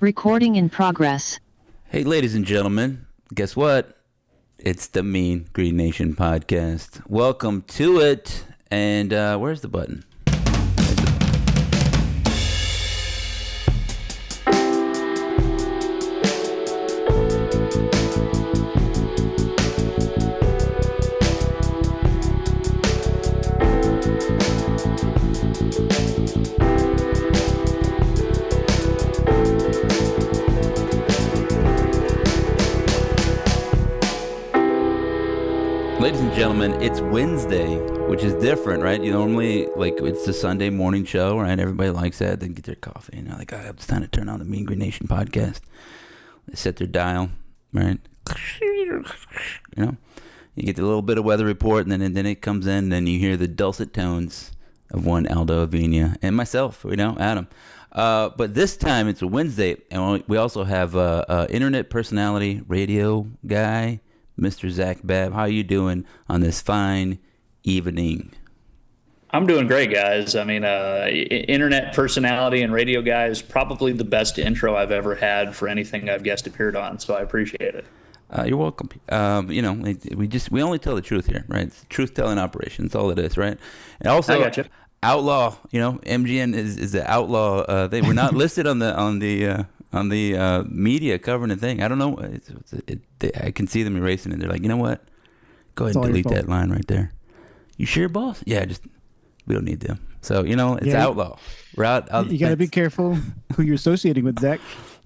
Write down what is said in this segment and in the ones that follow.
Recording in progress. Hey, ladies and gentlemen, guess what? It's the Mean Green Nation podcast. Welcome to it. And where's the button? Ladies and gentlemen, it's Wednesday, which is different, right? You normally, like, it's the Sunday morning show, right? Everybody likes that. They get their coffee, and they're like, oh, it's time to turn on the Mean Green Nation podcast. They set their dial, right? You know, you get the little bit of weather report, and then it comes in, and then you hear the dulcet tones of one Aldo Avina and myself, Adam. But this time, it's a Wednesday, and we also have internet personality, radio guy, Mr. Zac Babb. How are you doing on this fine evening? I'm doing great, guys. I mean, internet personality and radio guy is probably the best intro I've ever had for anything I've guest appeared on, so I appreciate it. You're welcome. You know, we only tell the truth here, right? It's a truth-telling operation. That's all it is, right? And also, I gotcha. Outlaw. You know, MGN is the outlaw. They were not listed on the media covering the thing. I don't know. I can see them erasing it. They're like, you know what? Go ahead and delete that line right there. You sure, boss? Yeah, we don't need them. So, you know, it's outlaw. We're out you got to be careful who you're associating with, Zach.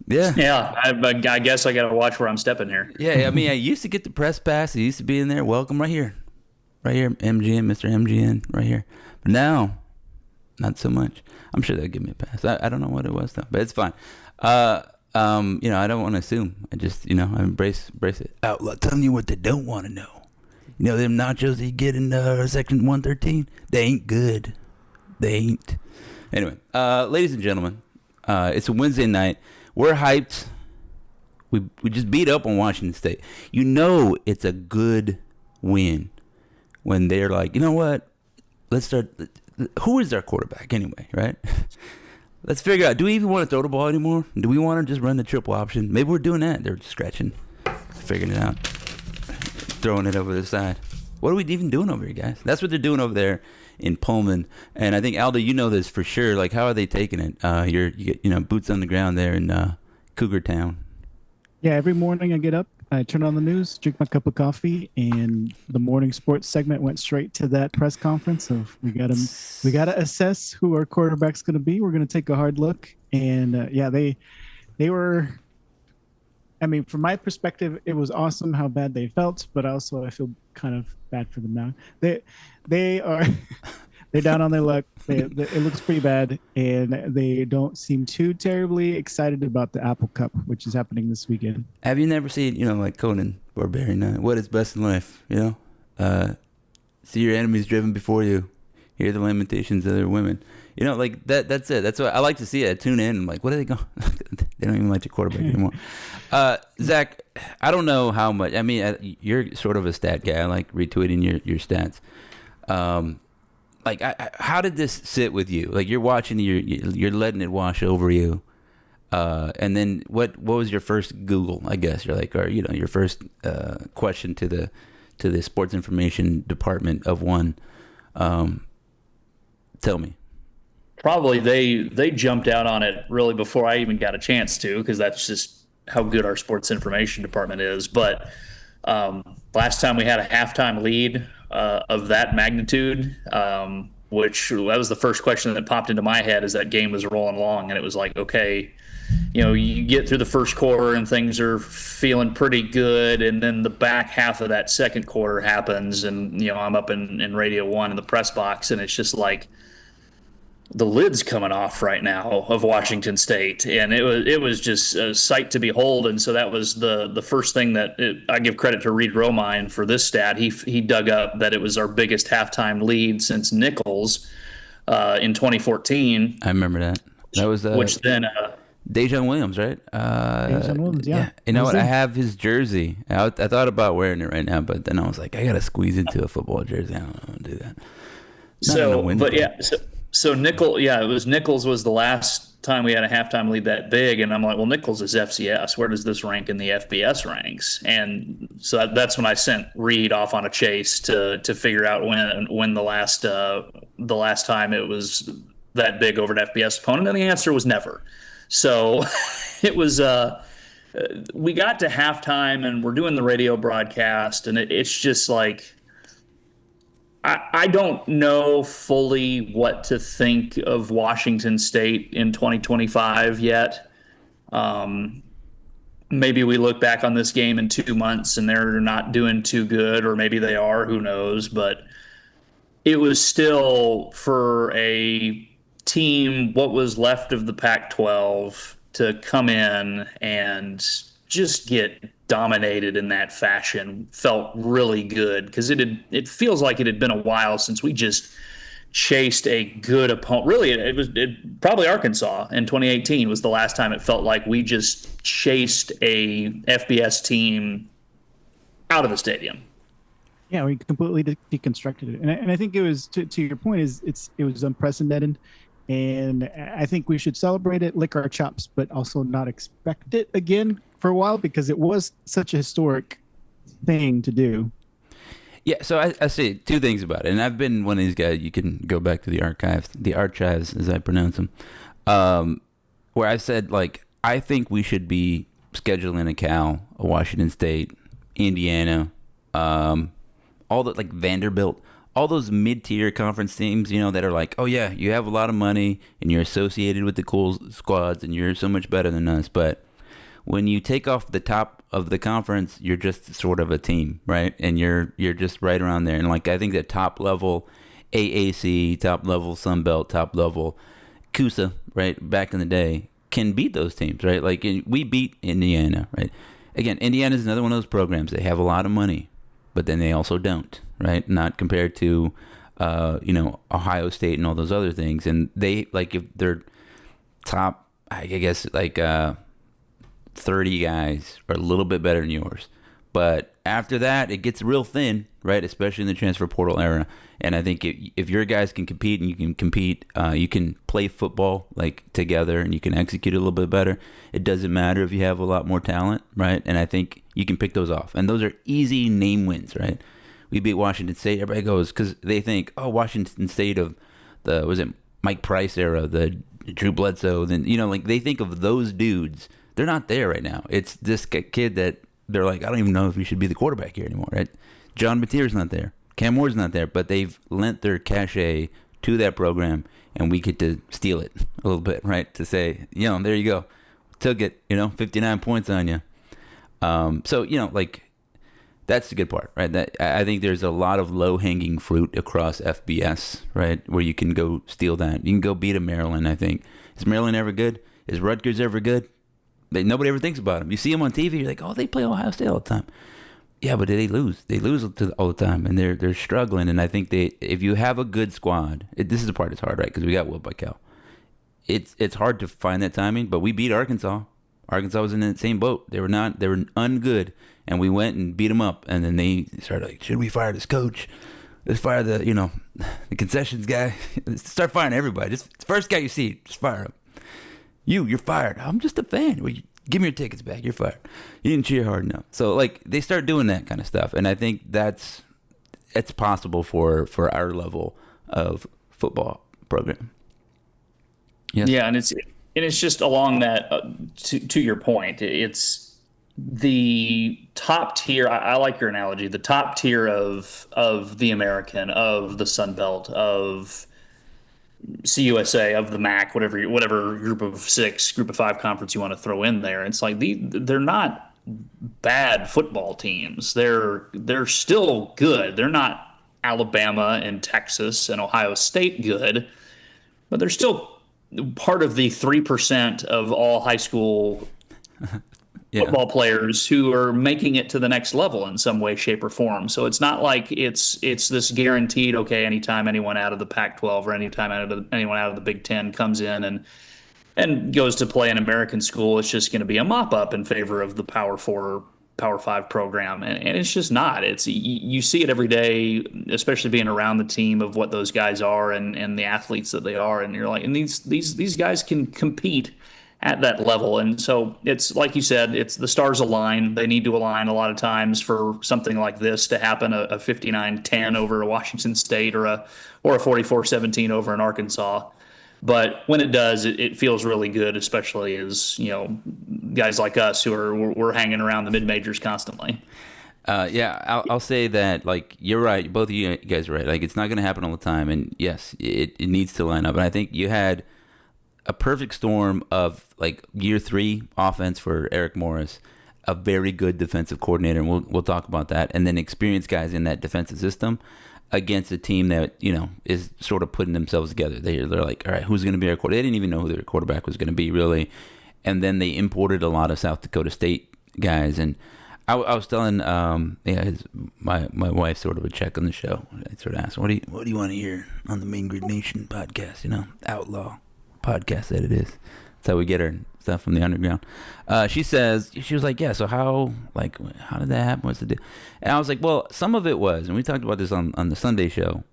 Yeah. Yeah, I guess I got to watch where I'm stepping here. Yeah, I mean, I used to get the press pass. I used to be in there. Welcome right here. Right here, MGN, Mr. MGN, right here. But now, not so much. I'm sure they'll give me a pass. I don't know what it was, though, but it's fine. You know, I don't want to assume. I just, you know, I embrace it. Outlaw, telling you what they don't want to know. You know, them nachos that you get in section 113, they ain't good. They ain't. Anyway, ladies and gentlemen, it's a Wednesday night. We're hyped. We just beat up on Washington State. You know it's a good win when they're like, you know what? Let's start. Who is our quarterback anyway, right? Let's figure out, do we even want to throw the ball anymore? Do we want to just run the triple option? Maybe we're doing that. They're just scratching, figuring it out, throwing it over the side. What are we even doing over here, guys? That's what they're doing over there in Pullman. And I think, Aldo, you know this for sure. Like, how are they taking it? You get, you know, boots on the ground there in Cougar Town. Yeah, every morning I get up, I turn on the news, drink my cup of coffee, and the morning sports segment went straight to that press conference of we gotta assess who our quarterback's going to be. We're going to take a hard look, and they were. I mean, from my perspective, it was awesome how bad they felt, but also I feel kind of bad for them now. They are. They're down on their luck. It looks pretty bad, and they don't seem too terribly excited about the Apple Cup, which is happening this weekend. Have you never seen, you know, like Conan Barbarian, what is best in life, you know? See your enemies driven before you. Hear the lamentations of their women. You know, like, that's it. That's what I like to see it. I tune in. I'm like, what are they going? They don't even like your quarterback anymore. Zach, I don't know how much. I mean, you're sort of a stat guy. I like retweeting your stats. Like, how did this sit with you? Like, you're watching, you're letting it wash over you, and then what was your first Google? I guess you're like, or you know, your first question to the sports information department of one. Tell me. Probably they jumped out on it really before I even got a chance to, because that's just how good our sports information department is. But last time we had a halftime lead of that magnitude, which that was the first question that popped into my head as that game was rolling along, and it was like, okay, you know, you get through the first quarter and things are feeling pretty good, and then the back half of that second quarter happens, and you know, I'm up in Radio 1 in the press box, and it's just like the lid's coming off right now of Washington State, and it was just a sight to behold. And so that was the first thing that I give credit to Reed Romine for this stat. He dug up that it was our biggest halftime lead since Nichols in 2014. I remember that. That was which then Dejan Williams, right? Dejan Williams, yeah. You know what? I have his jersey. I thought about wearing it right now, but then I was like, I gotta squeeze into a football jersey. I don't want to do that. So Nichols was the last time we had a halftime lead that big, and I'm like, well, Nichols is FCS. Where does this rank in the FBS ranks? And so that's when I sent Reed off on a chase to figure out when the last time it was that big over an FBS opponent, and the answer was never. So it was. We got to halftime, and we're doing the radio broadcast, and it's just like. I don't know fully what to think of Washington State in 2025 yet. Maybe we look back on this game in 2 months and they're not doing too good, or maybe they are, who knows. But it was still, for a team, what was left of the Pac-12, to come in and just get dominated in that fashion, felt really good, because it feels like it had been a while since we just chased a good opponent. Really, it probably Arkansas in 2018 was the last time it felt like we just chased a FBS team out of the stadium. Yeah, we completely deconstructed it, and I think it was to your point, it was unprecedented, and I think we should celebrate it, lick our chops, but also not expect it again for a while, because it was such a historic thing to do. Yeah, so I see two things about it, and I've been one of these guys. You can go back to the archives as I pronounce them, where I said, like, I think we should be scheduling a Cal, a Washington State, Indiana, all the, like, Vanderbilt, all those mid-tier conference teams, you know, that are like, oh yeah, you have a lot of money and you're associated with the cool squads and you're so much better than us, but when you take off the top of the conference, you're just sort of a team, right? And you're just right around there. And, like, I think that top level AAC, top level Sun Belt, top level CUSA, right, back in the day, can beat those teams, right? Like, we beat Indiana, right? Again, Indiana's another one of those programs. They have a lot of money, but then they also don't, right? Not compared to, Ohio State and all those other things. And they, like, if they're top, I guess, like, 30 guys are a little bit better than yours, but after that it gets real thin, right? Especially in the transfer portal era. And I think if your guys can compete, and you can compete, you can play football, like, together, and you can execute a little bit better. It doesn't matter if you have a lot more talent, right? And I think you can pick those off, and those are easy name wins, right? We beat Washington State. Everybody goes, because they think, oh, Washington State of the, was it Mike Price era, the Drew Bledsoe, then, like, they think of those dudes. They're not there right now. It's this kid that they're like, I don't even know if he should be the quarterback here anymore, right? John Mateer's not there. Cam Moore's not there, but they've lent their cachet to that program, and we get to steal it a little bit, right? To say, there you go. Took it, 59 points on you. So, like, that's the good part, right? That I think there's a lot of low-hanging fruit across FBS, right, where you can go steal that. You can go beat a Maryland, I think. Is Maryland ever good? Is Rutgers ever good? Nobody ever thinks about them. You see them on TV, you're like, oh, they play Ohio State all the time. Yeah, but they lose. They lose all the time, and they're struggling. And I think if you have a good squad, this is the part that's hard, right? Because we got whooped by Cal. It's hard to find that timing, but we beat Arkansas. Arkansas was in the same boat. They were ungood, and we went and beat them up. And then they started like, should we fire this coach? Let's fire the the concessions guy. Let's start firing everybody. Just first guy you see, just fire him. You're fired. I'm just a fan. Well, give me your tickets back. You're fired. You didn't cheer hard enough. So, like, they start doing that kind of stuff, and I think it's possible for our level of football program. Yes. Yeah, and it's just along that. To your point, it's the top tier. I like your analogy. The top tier of the American, of the Sun Belt, of CUSA, of the MAC, whatever group of 6, group of 5 conference you want to throw in there. It's like they're not bad football teams. They're still good. They're not Alabama and Texas and Ohio State good, but they're still part of the 3% of all high school football players who are making it to the next level in some way, shape, or form. So it's not like it's this guaranteed, okay, anytime anyone out of the Pac-12 or anytime anyone out of the Big Ten comes in and goes to play an American school, it's just going to be a mop-up in favor of the Power 4 Power Five program, and it's just not. It's you see it every day, especially being around the team of what those guys are and the athletes that they are, and you're like, and these guys can compete at that level. And so it's like you said, it's the stars align. They need to align a lot of times for something like this to happen, a 59-10 over Washington State or a 44-17 over in Arkansas. But when it does, it feels really good, especially as, guys like us who we're hanging around the mid majors constantly. Yeah, I'll say that, like, you're right. Both of you guys are right. Like, it's not going to happen all the time. And yes, it needs to line up. And I think you had a perfect storm of, like, year 3 offense for Eric Morris, a very good defensive coordinator, and we'll talk about that, and then experienced guys in that defensive system against a team that, is sort of putting themselves together. They're like, all right, who's going to be our quarterback? They didn't even know who their quarterback was going to be, really. And then they imported a lot of South Dakota State guys. And I was telling my wife sort of a check on the show. I sort of asked, what do you want to hear on the Main Grid Nation podcast? Outlaw podcast that it is. That's how we get her stuff from the underground. She was like, yeah, so how did that happen? What's the deal? And I was like, well, some of it was, and we talked about this on the Sunday show,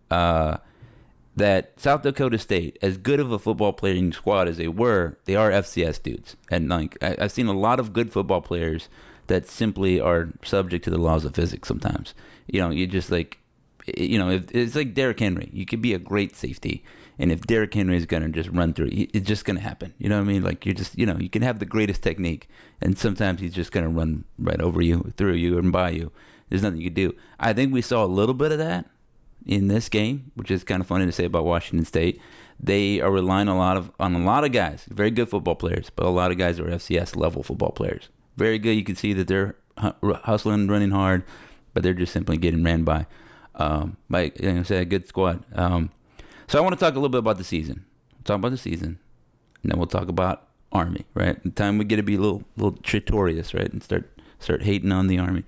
that South Dakota State, as good of a football playing squad as they are FCS dudes. And like, I've seen a lot of good football players that simply are subject to the laws of physics sometimes. You just like, if it's like Derrick Henry. You could be a great safety, and if Derrick Henry is going to just run through, it's just going to happen. You know what I mean? Like, you're just, you can have the greatest technique, and sometimes he's just going to run right over you, through you, and by you. There's nothing you can do. I think we saw a little bit of that in this game, which is kind of funny to say about Washington State. They are relying on a lot of guys, very good football players, but a lot of guys are FCS level football players. Very good. You can see that they're hustling, running hard, but they're just simply getting ran by say a good squad. So I want to talk a little bit about the season. We'll talk about the season, and then we'll talk about Army. Right, the time we get to be a little traitorous, right, and start hating on the Army.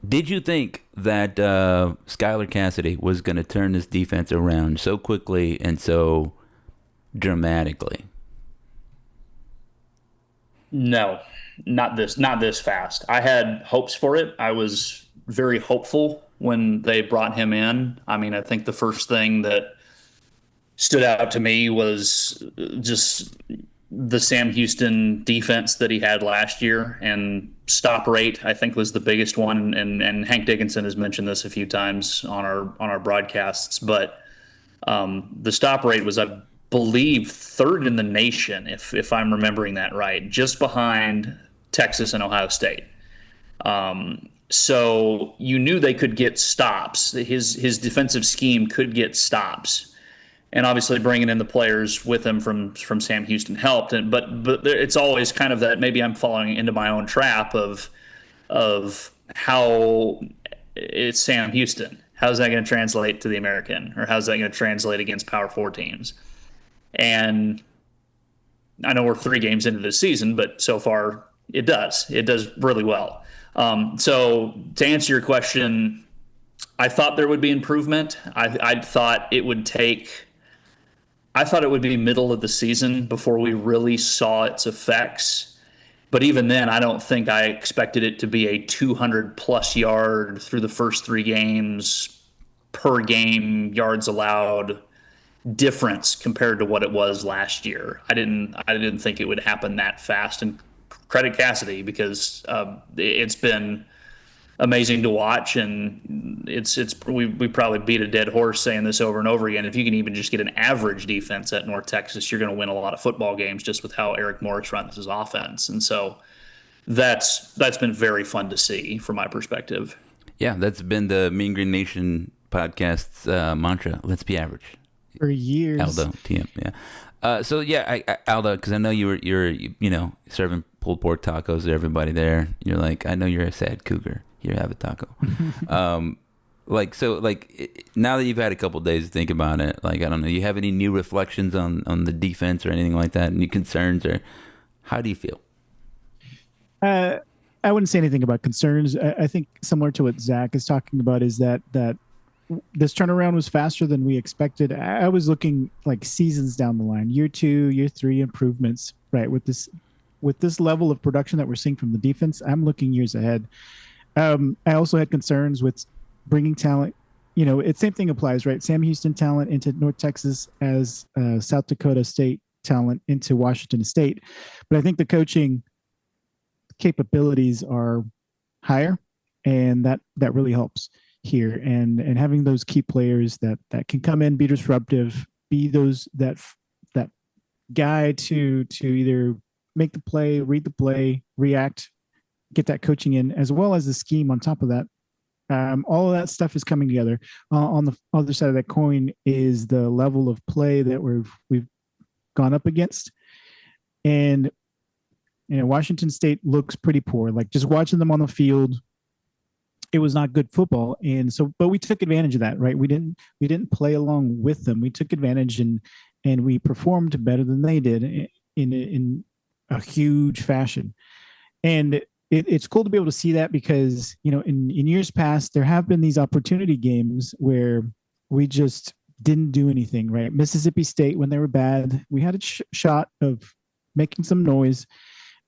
Did you think that Skylar Cassidy was going to turn this defense around so quickly and so dramatically? No, not this fast. I had hopes for it. I was very hopeful when they brought him in. I mean, I think the first thing that stood out to me was just the Sam Houston defense that he had last year, and stop rate, I think, was the biggest one. And Hank Dickinson has mentioned this a few times on our broadcasts, but the stop rate was, I believe, third in the nation, if I'm remembering that right, just behind Texas and Ohio State. So you knew they could get stops. His defensive scheme could get stops, and obviously bringing in the players with him from Sam Houston helped. But it's always kind of that, maybe I'm falling into my own trap of how it's Sam Houston. How's that going to translate to the American, or how's that going to translate against Power 4 teams? And I know we're 3 games into the season, but so far it does really well. So to answer your question, I thought there would be improvement. I thought it would be middle of the season before we really saw its effects. But even then, I don't think I expected it to be a 200+ yard through the first 3 games per game yards allowed difference compared to what it was last year. I didn't think it would happen that fast. And credit Cassidy, because it's been amazing to watch, and we probably beat a dead horse saying this over and over again. If you can even just get an average defense at North Texas, you're going to win a lot of football games just with how Eric Morris runs his offense. And so that's been very fun to see from my perspective. Yeah, that's been the Mean Green Nation podcast's mantra. Let's be average. For years. Aldo, TM, yeah. So yeah, Aldo, because I know you're serving pulled pork tacos to everybody there. You're like, I know you're a sad cougar. Here, have a taco. Now that you've had a couple days to think about it, like, I don't know, you have any new reflections on the defense or anything like that? Any concerns, or how do you feel? I wouldn't say anything about concerns. I think similar to what Zach is talking about is that this turnaround was faster than we expected. I was looking like seasons down the line, year 2, year 3 improvements, right? With this with this level of production that we're seeing from the defense, I'm looking years ahead. I also had concerns with bringing talent. It's same thing applies, right? Sam Houston talent into North Texas as South Dakota State talent into Washington State. But I think the coaching capabilities are higher, and that really helps here. And having those key players that can come in, be disruptive, be those that guy to either make the play, read the play, react, get that coaching in, as well as the scheme on top of that. All of that stuff is coming together. On the other side of that coin is the level of play that we've gone up against. And Washington State looks pretty poor. Like, just watching them on the field, it was not good football. And so, but we took advantage of that, right? We didn't play along with them. We took advantage and we performed better than they did in a huge fashion. And it's cool to be able to see that, because in years past there have been these opportunity games where we just didn't do anything, right? Mississippi State, when they were bad, we had a shot of making some noise.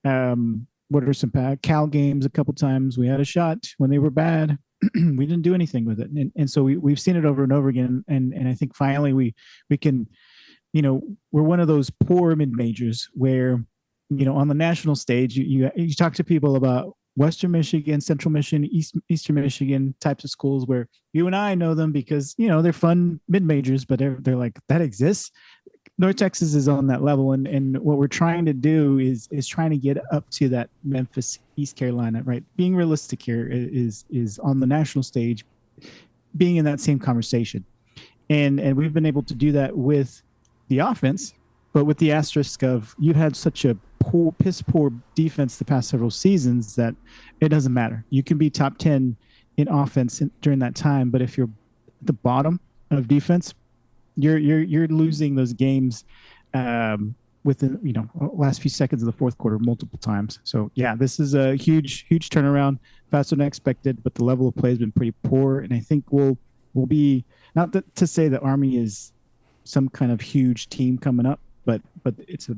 What are some Cal games? A couple times we had a shot when they were bad. We didn't do anything with it, and so we've seen it over and over again. And I think finally we can, we're one of those poor mid majors where, on the national stage, you talk to people about Western Michigan, Central Michigan, Eastern Michigan types of schools where you and I know them because they're fun mid majors, but they're like, that exists. North Texas is on that level, and what we're trying to do is trying to get up to that Memphis, East Carolina, right? Being realistic here is on the national stage, being in that same conversation, and we've been able to do that with the offense, but with the asterisk of you've had such a piss poor defense the past several seasons that it doesn't matter. You can be top 10 in offense during that time, but if you're at the bottom of defense, you're losing those games within last few seconds of the fourth quarter multiple times. So yeah, this is a huge turnaround, faster than expected, but the level of play has been pretty poor, and I think we'll be, not to say that Army is some kind of huge team coming up, but it's a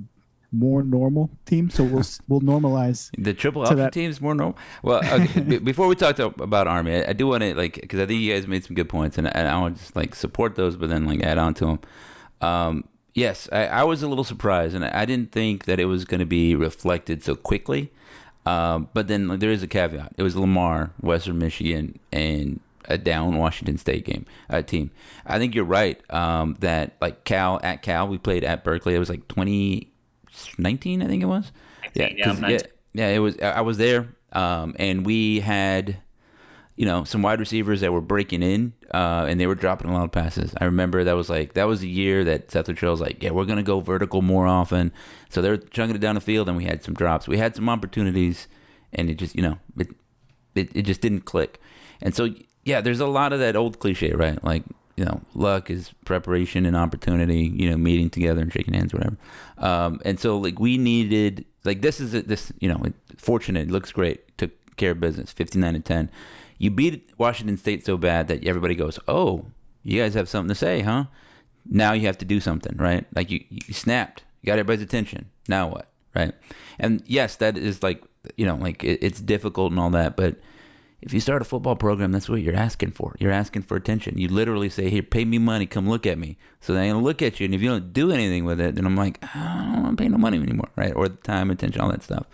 more normal team, so we'll normalize the triple option team is more normal. Well, okay, before we talk about Army, I do want to because I think you guys made some good points, and I want to just support those, but then add on to them. Yes, I was a little surprised, and I didn't think that it was going to be reflected so quickly. But then there is a caveat. It was Lamar, Western Michigan, and a down Washington State team. I think you're right. That Cal, we played at Berkeley. It was 2019, I think it was. Yeah, it was. I was there, and we had, some wide receivers that were breaking in, and they were dropping a lot of passes. I remember that was the year that Seth Luttrell was yeah, we're gonna go vertical more often. So they were chunking it down the field, and we had some drops. We had some opportunities, and it just, it just didn't click. And so yeah, there's a lot of that old cliche, right? Luck is preparation and opportunity, meeting together and shaking hands, whatever. And so we needed, fortunate, it looks great, took care of business, 59-10. You beat Washington State so bad that everybody goes, oh, you guys have something to say, huh? Now you have to do something, right? You snapped, you got everybody's attention. Now what, right? And yes, that is it's difficult and all that, but if you start a football program, that's what you're asking for. You're asking for attention. You literally say, here, pay me money, come look at me. So they're going to look at you, and if you don't do anything with it, then I'm I don't want to pay no money anymore, right? Or the time, attention, all that stuff.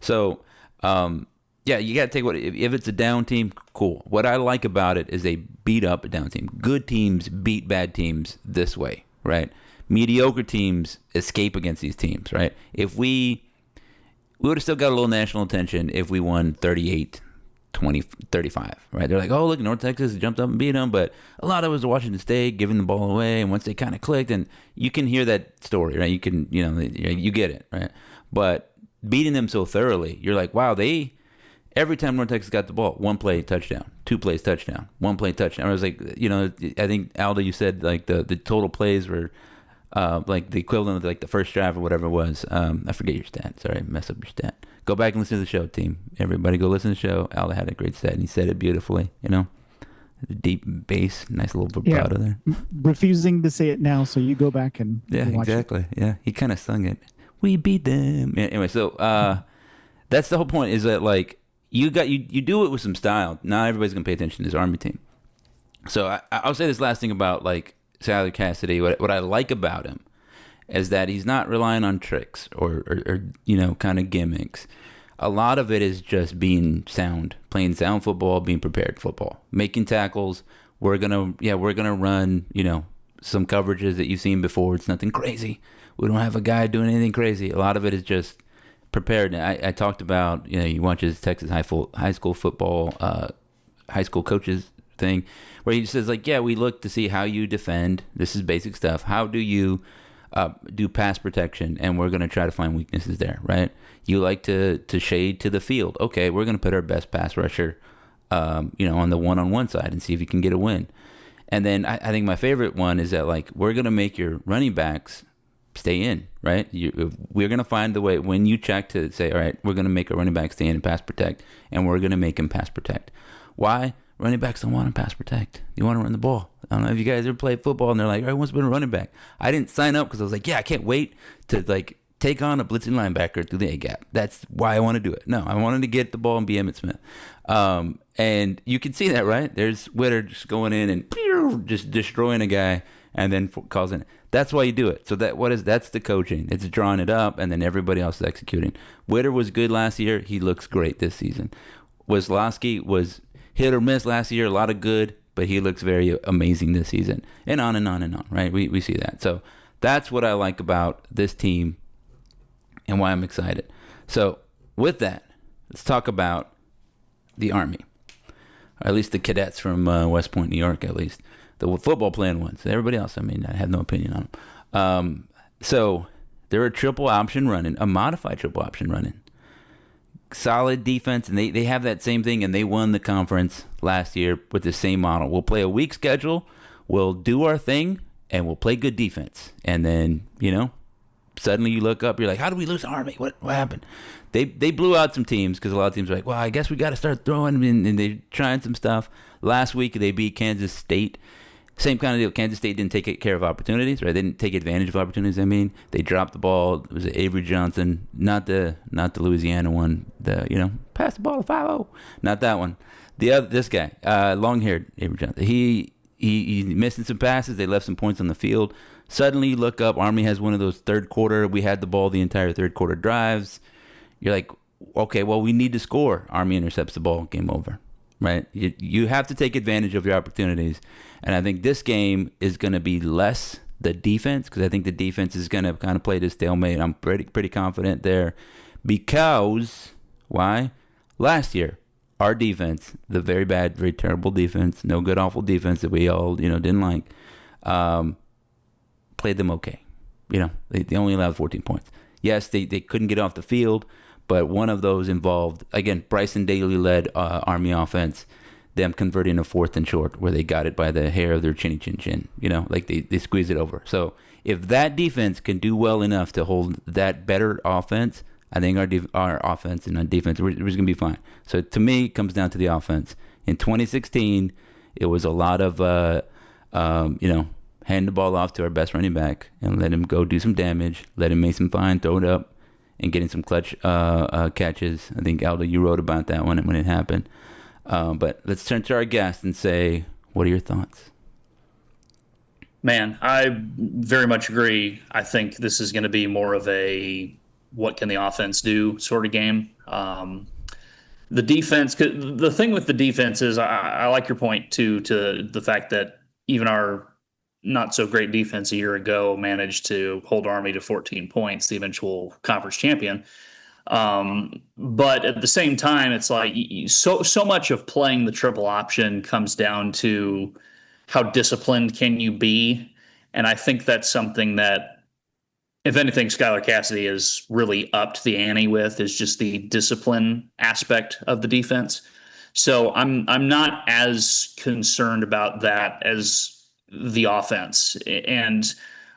So, yeah, you got to take if it's a down team, cool. What I like about it is they beat up a down team. Good teams beat bad teams this way, right? Mediocre teams escape against these teams, right? If we would have still got a little national attention if we won 38-35, right? They're oh, look, North Texas jumped up and beat them, but a lot of it was Washington State giving the ball away, and once they kind of clicked, and you can hear that story, right? You can, you get it, right? But beating them so thoroughly, you're wow, every time North Texas got the ball, 1 play, touchdown, 2 plays, touchdown, 1 play, touchdown. I was I think, Aldo, you said the total plays were the equivalent of the first drive or whatever it was. I forget your stat. Sorry, I messed up your stat. Go back and listen to the show, team. Everybody go listen to the show. Aldo had a great stat, and he said it beautifully, The deep bass, nice little vibrato there. Refusing to say it now, so you go back and watch exactly. It. Yeah, he kind of sung it. We beat them. Anyway, so that's the whole point. Is that like you do it with some style. Not everybody's gonna pay attention to this Army team. So I'll say this last thing about like Skylar Cassidy. What I like about him is that he's not relying on tricks or kind of gimmicks. A lot of it is just being sound, playing sound football, being prepared football, making tackles. We're gonna run some coverages that you've seen before. It's nothing crazy. We don't have a guy doing anything crazy. A lot of it is just prepared. I talked about you watch his Texas high school football high school coaches thing where he says like, yeah, we look to see how you defend. This is basic stuff. How do you do pass protection, and we're going to try to find weaknesses there, right? You like to shade to the field. Okay, we're going to put our best pass rusher, on the one-on-one side and see if you can get a win. And then I think my favorite one is that like we're going to make your running backs stay in, right? We're going to find the way when you check to say, all right, we're going to make a running back stay in and pass protect, and we're going to make him pass protect. Why? Running backs don't want to pass protect. You want to run the ball. I don't know if you guys ever played football and they're like, everyone's been a running back. I didn't sign up because I was like, yeah, I can't wait to like take on a blitzing linebacker through the A-gap. That's why I want to do it. No, I wanted to get the ball and be Emmitt Smith. And you can see that, right? There's Witter just going in and just destroying a guy and then causing it. That's why you do it. So that's the coaching. It's drawing it up and then everybody else is executing. Witter was good last year. He looks great this season. Wisłowski was hit or miss last year, a lot of good, but he looks very amazing this season. And on and on and on, right? We see that. So that's what I like about this team and why I'm excited. So with that, let's talk about the Army. Or at least the cadets from West Point, New York, at least. The football playing ones. Everybody else, I have no opinion on them. So they're a triple option running, a modified triple option running. Solid defense, and they have that same thing, and they won the conference last year with the same model. We'll play a weak schedule, we'll do our thing, and we'll play good defense. And then, suddenly you look up, you're like, how did we lose Army? What happened? They blew out some teams because a lot of teams are like, well, I guess we got to start throwing, and they're trying some stuff. Last week, they beat Kansas State. Same kind of deal. Kansas State didn't take care of opportunities, right? They didn't take advantage of opportunities. They dropped the ball. It was Avery Johnson, not the Louisiana one. Pass the ball to 5-0. Not that one. This guy, long-haired Avery Johnson. He missing some passes. They left some points on the field. Suddenly, you look up. Army has one of those third quarter. We had the ball the entire third quarter drives. You're like, okay, well, we need to score. Army intercepts the ball. Game over. Right? You have to take advantage of your opportunities. And I think this game is going to be less the defense, because I think the defense is going to kind of play this stalemate. I'm pretty confident there. Because, why? Last year, our defense, the very bad, very terrible defense, no good, awful defense that we all, didn't like, played them okay. They only allowed 14 points. Yes, they couldn't get off the field, but one of those involved, again, Bryson Daly led Army offense, them converting a 4th and short where they got it by the hair of their chinny chin chin, like they squeezed it over. So if that defense can do well enough to hold that better offense, I think our offense and our defense, we're just going to be fine. So to me, it comes down to the offense. In 2016, it was a lot of, hand the ball off to our best running back and let him go do some damage, let him make some fine, throw it up, and getting some clutch catches. I think, Aldo, you wrote about that one when it happened. But let's turn to our guest and say, what are your thoughts? Man, I very much agree. I think this is going to be more of a what can the offense do sort of game. The defense, the thing with the defense is I like your point, too, to the fact that even our not so great defense a year ago managed to hold Army to 14 points, the eventual conference champion. But at the same time, it's like so much of playing the triple option comes down to how disciplined can you be. And I think that's something that, if anything, Skylar Cassidy is really upped the ante with, is just the discipline aspect of the defense. So I'm not as concerned about that as the offense. And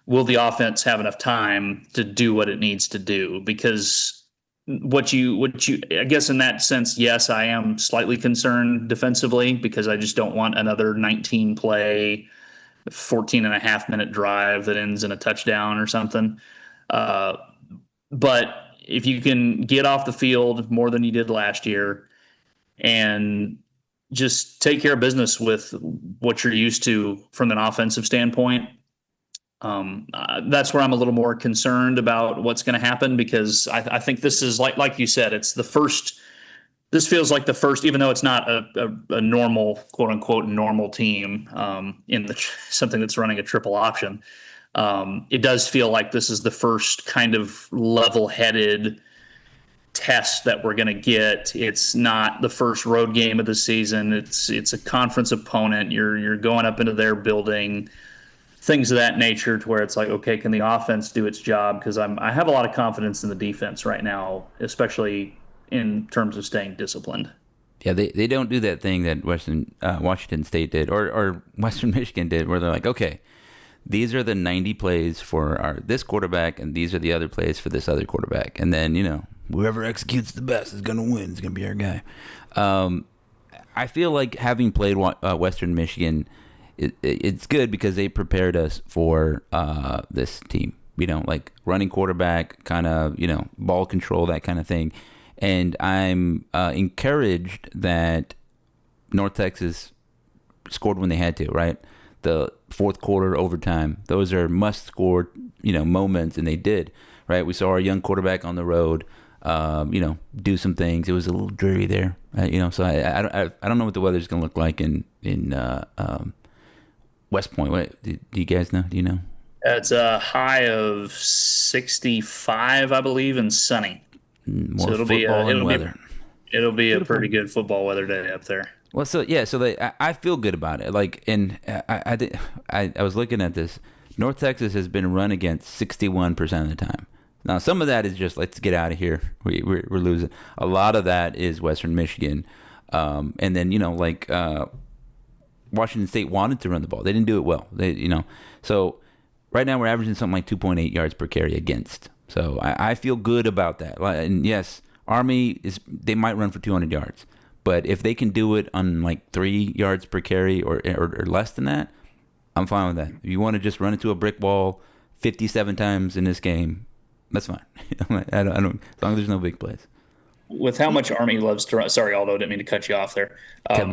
will the offense have enough time to do what it needs to do? Because what you I guess in that sense, yes, I am slightly concerned defensively, because I just don't want another 19 play 14 and a half minute drive that ends in a touchdown or something. But if you can get off the field more than you did last year and just take care of business with what you're used to from an offensive standpoint, that's where I'm a little more concerned about what's going to happen, because I think this is like you said, it's the first. This feels like the first, even though it's not a normal, quote unquote, normal team in something that's running a triple option. It does feel like this is the first kind of level-headed test that we're going to get. It's not the first road game of the season. It's a conference opponent. You're going up into their building, things of that nature, to where it's like, okay, can the offense do its job? Because I have a lot of confidence in the defense right now, especially in terms of staying disciplined. Yeah, they don't do that thing that Washington State did or Western Michigan did, where they're like, okay, these are the 90 plays for this quarterback, and these are the other plays for this other quarterback, and then whoever executes the best is going to win. It's going to be our guy. I feel like having played Western Michigan, it's good because they prepared us for this team. Like running quarterback, kind of ball control, that kind of thing. And I'm encouraged that North Texas scored when they had to, right? The fourth quarter, overtime, those are must-score, moments, and they did, right? We saw our young quarterback on the road, do some things. It was a little dreary there, so I don't know what the weather's going to look like in West Point. Do you guys know? Do you know? It's a high of 65, I believe, and sunny. More so football and weather. It'll be a pretty good football weather day up there. Well, I feel good about it. Like, and I was looking at this. North Texas has been run against 61% of the time. Now, some of that is just let's get out of here. We're losing. A lot of that is Western Michigan, and then Washington State wanted to run the ball. They didn't do it well. So right now we're averaging something like 2.8 yards per carry against. So I feel good about that. And yes, Army they might run for 200 yards, but if they can do it on like 3 yards per carry or less than that, I'm fine with that. If you want to just run into a brick wall 57 times in this game, that's fine. I don't as long as there's no big plays. With how much Army loves to run, sorry, Aldo, didn't mean to cut you off there. But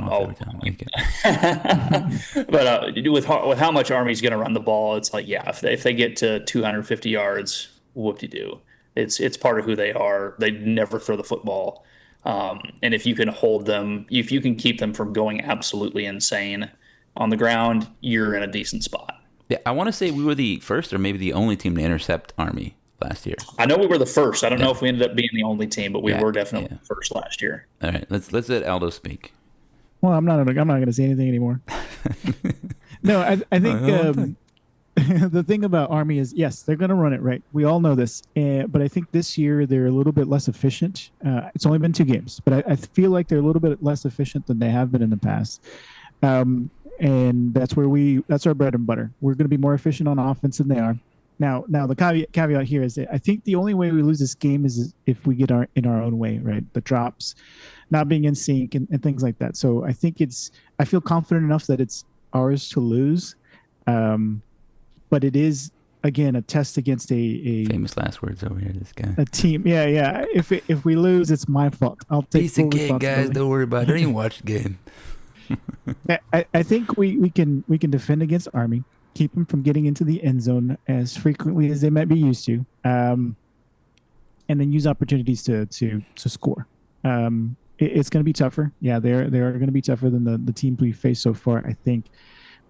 with how much Army's going to run the ball, it's like, yeah, if they get to 250 yards, whoop-de-doo. It's part of who they are. They never throw the football. And if you can hold them, if you can keep them from going absolutely insane on the ground, you're in a decent spot. Yeah, I want to say we were the first or maybe the only team to intercept Army last year. I know we were the first. I don't know if we ended up being the only team, but we were definitely the first last year. All right, let's let Aldo speak. Well, I'm not going to say anything anymore. No, I think the thing about Army is, yes, they're going to run it, right? We all know this. But I think this year they're a little bit less efficient. It's only been 2 games, but I feel like they're a little bit less efficient than they have been in the past. And that's our bread and butter. We're going to be more efficient on offense than they are. Now the caveat here is that I think the only way we lose this game is if we get in our own way, right? The drops, not being in sync and things like that. So I think I feel confident enough that it's ours to lose. But it is, again, a test against a famous last words over here. This guy, a team. Yeah. If we lose, it's my fault. I'll take piece of cake, guys. Don't worry about it. Don't even watch the game. I think we can defend against Army, keep them from getting into the end zone as frequently as they might be used to, and then use opportunities to score. It's going to be tougher. Yeah, they are going to be tougher than the teams we faced so far, I think.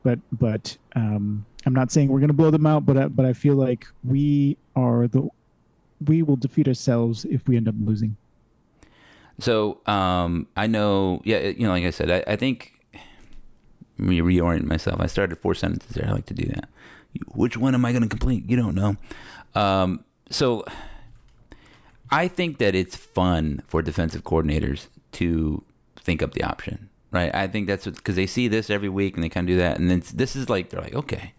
But I'm not saying we're going to blow them out, but I feel like we will defeat ourselves if we end up losing. So I know, like I said, I think let me reorient myself. I started 4 sentences there. I like to do that. Which one am I going to complete? You don't know. So I think that it's fun for defensive coordinators to think up the option, right? I think that's because they see this every week and they kind of do that. And then this is like, they're like, okay,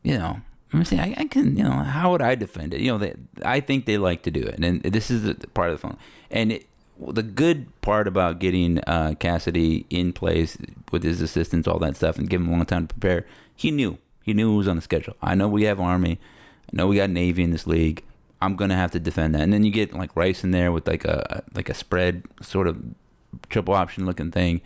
let me see, I can, how would I defend it? I think they like to do it. And this is the part of the fun. And the good part about getting Cassidy in place with his assistants, all that stuff, and giving him a long time to prepare, he knew who was on the schedule. I know we have Army. I know we got Navy in this league. I'm gonna have to defend that. And then you get like Rice in there with like a spread sort of triple option looking thing,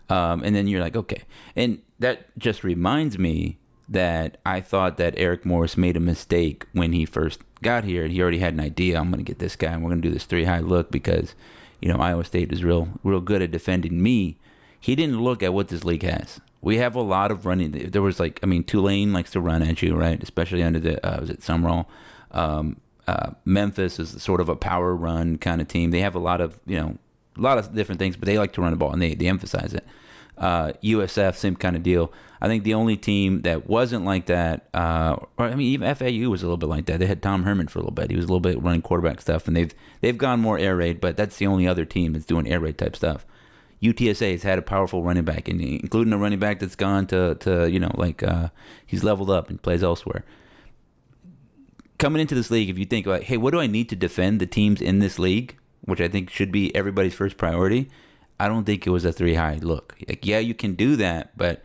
and then you're like, okay. And that just reminds me that I thought that Eric Morris made a mistake when he first got here. He already had an idea. I'm gonna get this guy, and we're gonna do this 3 high look because, Iowa State is real good at defending me. He didn't look at what this league has. We have a lot of running. There was Tulane likes to run at you, right? Especially under was it Summerall? Memphis is sort of a power run kind of team. They have a lot of different things, but they like to run the ball and they emphasize it. USF, same kind of deal. I think the only team that wasn't like that, even FAU was a little bit like that. They had Tom Herman for a little bit. He was a little bit running quarterback stuff, and they've gone more air raid, but that's the only other team that's doing air raid type stuff. UTSA has had a powerful running back, including a running back that's gone to he's leveled up and plays elsewhere. Coming into this league, if you think like, hey, what do I need to defend the teams in this league, which I think should be everybody's first priority, I don't think it was a 3 high look. Like, yeah, you can do that, but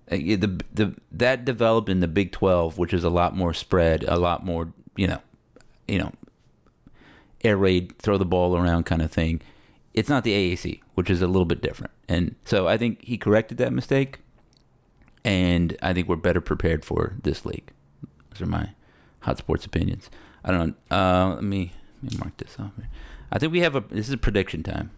that developed in the Big 12, which is a lot more spread, a lot more air raid, throw the ball around kind of thing. It's not the AAC, which is a little bit different. And so I think he corrected that mistake, and I think we're better prepared for this league. Those are my hot sports opinions. I don't know. Let me mark this off here. I think this is prediction time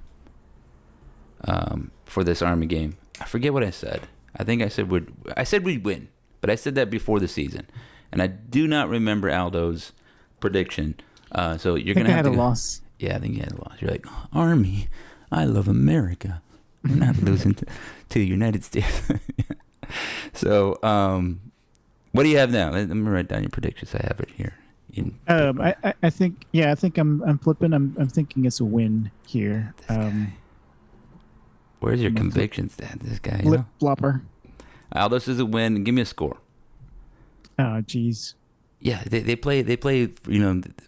for this Army game. I forget what I said. I think I said we'd win, but I said that before the season, and I do not remember Aldo's prediction. So you're gonna have to. I had a loss. Yeah, I think you had a loss. You're like, Army, I love America. We're not losing to the United States. So, what do you have now? Let me write down your predictions. I have it here. I think I'm flipping. I'm thinking it's a win here. Where's your convictions, Dad? This guy. Flip flopper. Aldo says a win. Give me a score. Oh, geez. Yeah, they play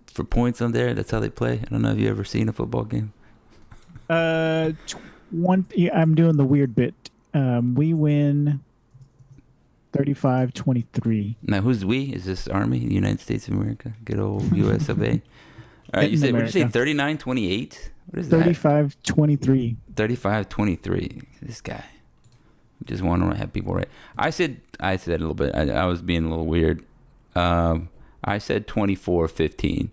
for points on there. That's how they play. I don't know if you ever seen a football game. 20. I'm doing the weird bit. We win 35-23. Now, who's we? Is this Army, the United States of America? Good old US of A. All right, what did you say, 39-28? What is that? 35-23. 35-23. This guy. Just want to have people right. I said a little bit. I was being a little weird. I said 24-15.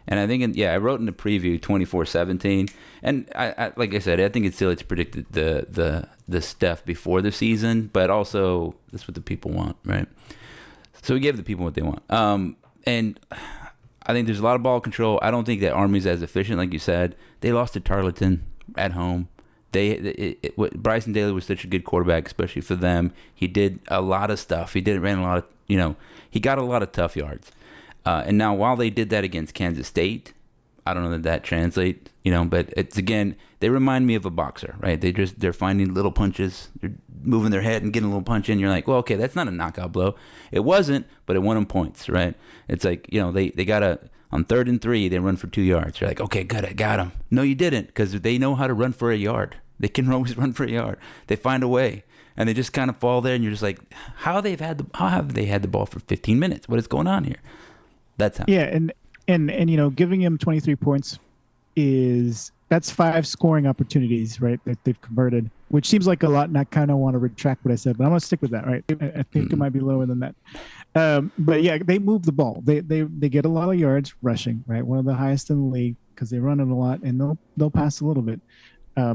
And I think, I wrote in the preview 24-17. And I like I said, I think it's silly to predict the stuff before the season, but also that's what the people want, right? So we give the people what they want. And I think there's a lot of ball control. I don't think that Army's as efficient, like you said. They lost to Tarleton at home. Bryson Daly was such a good quarterback, especially for them. He did a lot of stuff. He ran a lot of, he got a lot of tough yards. And now while they did that against Kansas State, I don't know that translates, but it's, again, they remind me of a boxer, right? They're finding little punches. They're moving their head and getting a little punch in. You're like, well, okay, that's not a knockout blow. It wasn't, but it won them points, right? It's like, they got on 3rd and 3, they run for 2 yards. You're like, okay, good, I got them. No, you didn't, because they know how to run for a yard. They can always run for a yard. They find a way, and they just kind of fall there, and you're just like, how have they had the ball for 15 minutes? What is going on here? That's how. Yeah, and giving him 23 points that's 5 scoring opportunities, right, that they've converted, which seems like a lot, and I kind of want to retract what I said, but I'm going to stick with that, right? I think it might be lower than that. But yeah, they move the ball. They get a lot of yards rushing, right? One of the highest in the league because they run it a lot, and they'll pass a little bit.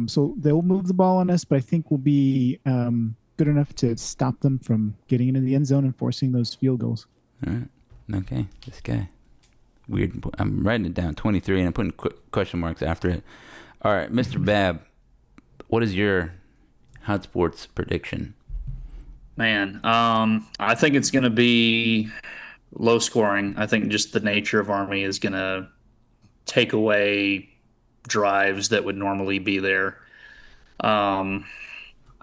So they'll move the ball on us, but I think we'll be good enough to stop them from getting into the end zone and forcing those field goals. All right. Okay. This guy. Weird. I'm writing it down, 23, and I'm putting question marks after it. All right, Mr. Babb, what is your hot sports prediction? Man, I think it's going to be low scoring. I think just the nature of Army is going to take away drives that would normally be there.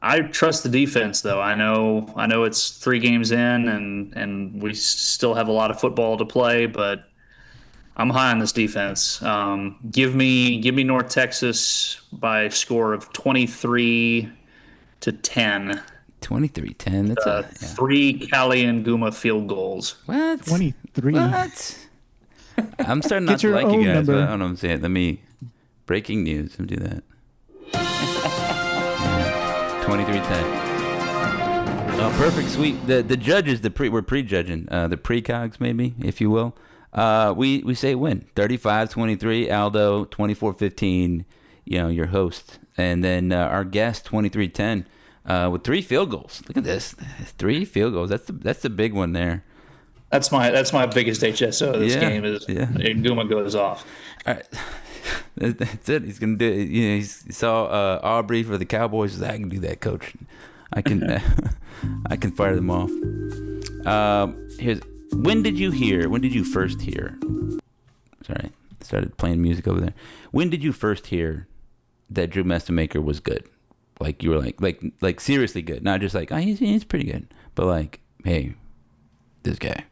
I trust the defense, though. I know it's 3 games in, and we still have a lot of football to play, but I'm high on this defense. Give me North Texas by a score of 23-10. 23-10. That's 3 Cali and Guma field goals. What? 23. What? I'm starting Get not to your like you own guys, number. but I don't know what I'm saying. Breaking news. Let me do that. 2310. Oh, perfect, sweet. The judges, we're prejudging, the precogs maybe, if you will. We say win 35-23. Aldo 24-15. Your host, and then our guest 23-10 with 3 field goals. Look at this, 3 field goals. That's the big one there. That's my biggest HSO of this game is Guma goes off. All right. That's it. He's gonna do it. He saw Aubrey for the Cowboys. Says, I can do that, coach. I can I can fire them off. When did you first hear? Sorry, I started playing music over there. When did you first hear that Drew Mestemaker was good? Like you were like seriously good, not just like he's pretty good, but like, hey, this guy.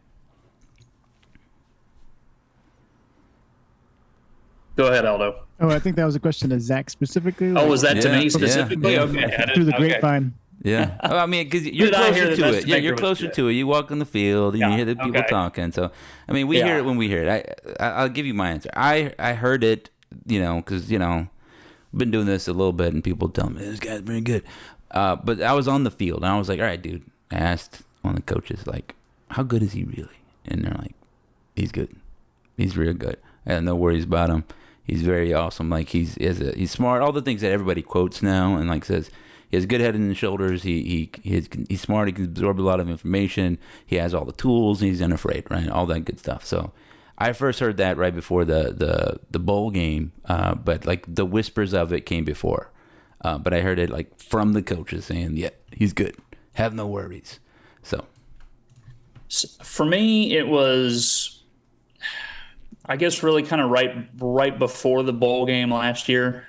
Go ahead, Aldo. Oh, I think that was a question to Zach specifically. Oh, was that to me Yeah. specifically? Yeah. Okay. Through the grapevine. Yeah, I mean, because you're Did I hear closer that to it. Yeah, Mestemaker you're was closer good? to it. You walk on the field and you hear the people talking. So, I mean, we hear it when we hear it. I'll give you my answer. I heard it, because been doing this a little bit, and people tell me this guy's pretty good. But I was on the field, and I was like, all right, dude. I asked one of the coaches, like, how good is he really? And they're like, he's good. He's real good. I have no worries about him. He's very awesome. Like he's smart. All the things that everybody quotes now and like says. He has good head and shoulders. He's smart. He can absorb a lot of information. He has all the tools. And he's unafraid, right? All that good stuff. So I first heard that right before the bowl game, but like the whispers of it came before. But I heard it like from the coaches saying, "Yeah, he's good. Have no worries." So For me, it was, I guess, really kind of right before the bowl game last year.